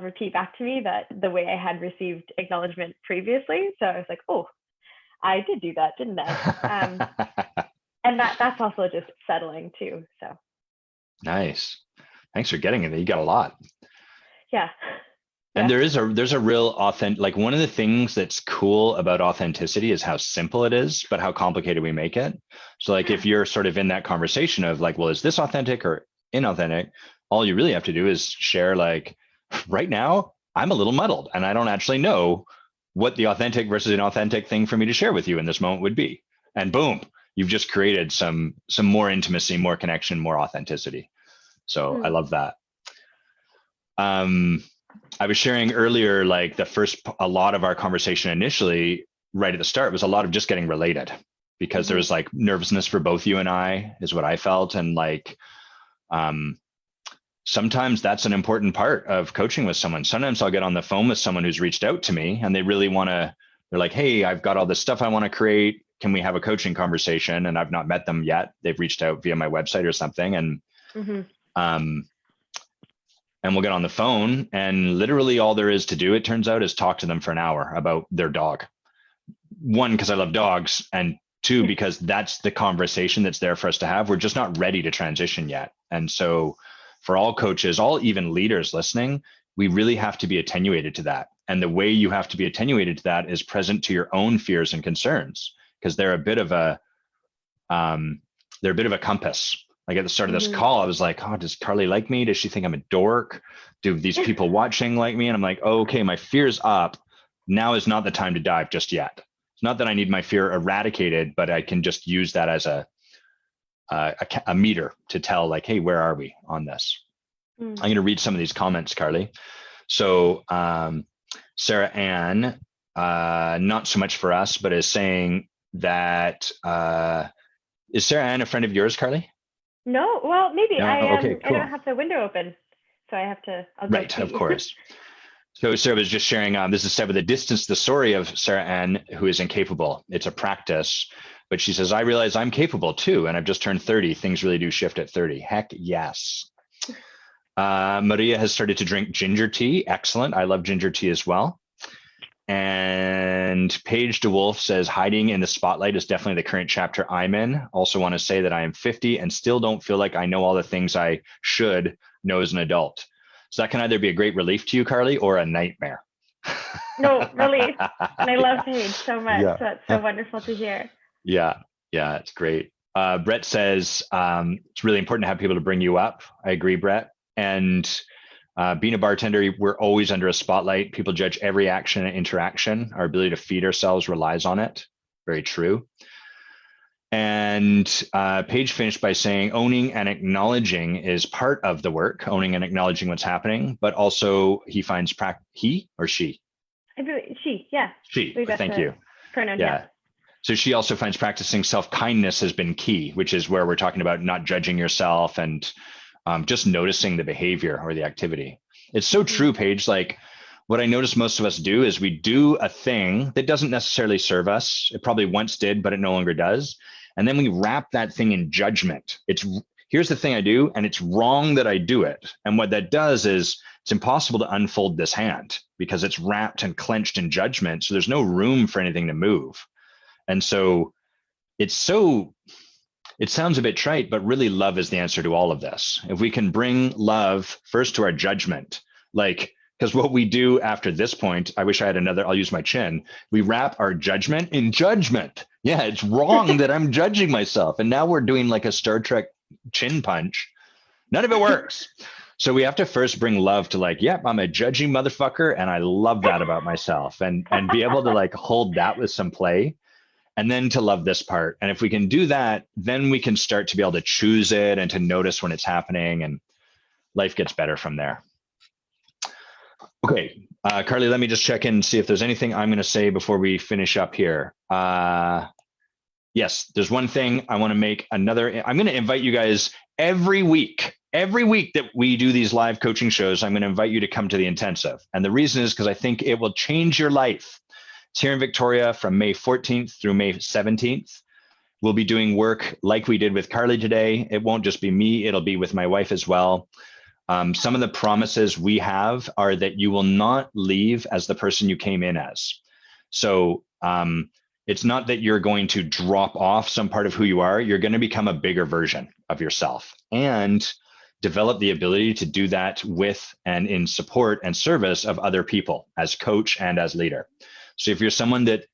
repeat back to me that the way I had received acknowledgement previously. So I was like, oh, I did do that, didn't I? And that's also just settling too. So nice. Thanks for getting it. You got a lot. Yeah. And there's a real authentic, like, one of the things that's cool about authenticity is how simple it is, but how complicated we make it. So like, if you're sort of in that conversation of like, well, is this authentic or inauthentic? All you really have to do is share, like, right now, I'm a little muddled and I don't actually know what the authentic versus inauthentic thing for me to share with you in this moment would be. And boom, you've just created some more intimacy, more connection, more authenticity. So I love that. I was sharing earlier, like, a lot of our conversation initially, right at the start, was a lot of just getting related, because there was like nervousness for both you and I, is what I felt. And like, sometimes that's an important part of coaching with someone. Sometimes I'll get on the phone with someone who's reached out to me and they really they're like, hey, I've got all this stuff I want to create. Can we have a coaching conversation? And I've not met them yet. They've reached out via my website or something. And, and we'll get on the phone, and literally all there is to do, it turns out, is talk to them for an hour about their dog. One, because I love dogs, and two, because that's the conversation that's there for us to have. We're just not ready to transition yet. And so for all coaches, all even leaders listening, we really have to be attenuated to that. And the way you have to be attenuated to that is present to your own fears and concerns, because they're a bit of a compass. Like, at the start of this call, I was like, oh, does Carly like me? Does she think I'm a dork? Do these people watching like me? And I'm like, oh, okay, my fear's up. Now is not the time to dive just yet. It's not that I need my fear eradicated, but I can just use that as a meter to tell, like, hey, where are we on this? I'm going to read some of these comments, Carly. So Sarah Ann, not so much for us, but is saying that, is Sarah Ann a friend of yours, Carly? No, well, maybe. No? Okay, cool. I don't have the window open, so I have to. Right, of course. So Sarah was just sharing, this is said with a distance, the story of Sarah Ann, who is incapable. It's a practice, but she says, I realize I'm capable too, and I've just turned 30. Things really do shift at 30. Heck yes. Maria has started to drink ginger tea. Excellent. I love ginger tea as well. And Paige DeWolf says, hiding in the spotlight is definitely the current chapter I'm in. Also want to say that I am 50 and still don't feel like I know all the things I should know as an adult. So that can either be a great relief to you, Carly, or a nightmare. No, relief. And I love Yeah. Paige so much. Yeah. So it's so wonderful to hear. Yeah. Yeah. It's great. Brett says, it's really important to have people to bring you up. I agree, Brett. And being a bartender, we're always under a spotlight. People judge every action and interaction. Our ability to feed ourselves relies on it. Very true. And Paige finished by saying, owning and acknowledging is part of the work, owning and acknowledging what's happening, but also he finds he or she? I believe she, yeah. She, thank you. Pronoun, Yeah. So she also finds practicing self-kindness has been key, which is where we're talking about not judging yourself and just noticing the behavior or the activity. It's so true, Paige. Like what I notice most of us do is we do a thing that doesn't necessarily serve us. It probably once did, but it no longer does. And then we wrap that thing in judgment. Here's the thing I do, and it's wrong that I do it. And what that does is it's impossible to unfold this hand because it's wrapped and clenched in judgment. So there's no room for anything to move. And so it sounds a bit trite, but really love is the answer to all of this. If we can bring love first to our judgment, because what we do after this point, I wish I had I'll use my chin. We wrap our judgment in judgment. Yeah, it's wrong that I'm judging myself. And now we're doing like a Star Trek chin punch. None of it works. So we have to first bring love to yep, I'm a judging motherfucker. And I love that about myself and be able to hold that with some play. And then to love this part. And if we can do that, then we can start to be able to choose it and to notice when it's happening, and life gets better from there. Okay, Carly, let me just check in and see if there's anything I'm going to say before we finish up here. Yes, there's one thing I want to make I'm going to invite you guys every week that we do these live coaching shows, I'm going to invite you to come to the intensive. And the reason is because I think it will change your life. It's here in Victoria from May 14th through May 17th. We'll be doing work like we did with Carly today. It won't just be me, it'll be with my wife as well. Some of the promises we have are that you will not leave as the person you came in as. So it's not that you're going to drop off some part of who you are. You're going to become a bigger version of yourself and develop the ability to do that with and in support and service of other people as coach and as leader. So if you're someone that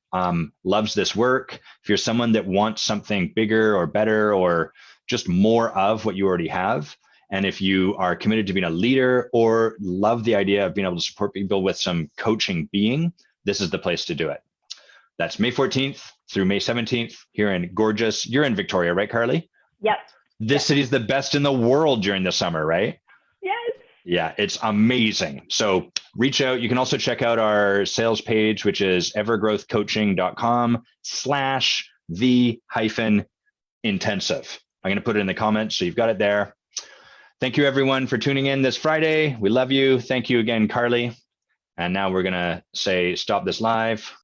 loves this work, if you're someone that wants something bigger or better or just more of what you already have, and if you are committed to being a leader or love the idea of being able to support people with some coaching this is the place to do it. That's May 14th through May 17th here in gorgeous, you're in Victoria, right, Carly? Yep. This city's the best in the world during the summer, right? Yes. Yeah, it's amazing. So reach out. You can also check out our sales page, which is evergrowthcoaching.com/the-intensive. I'm going to put it in the comments, so you've got it there. Thank you, everyone, for tuning in this Friday. We love you. Thank you again, Carly. And now we're going to say, stop this live.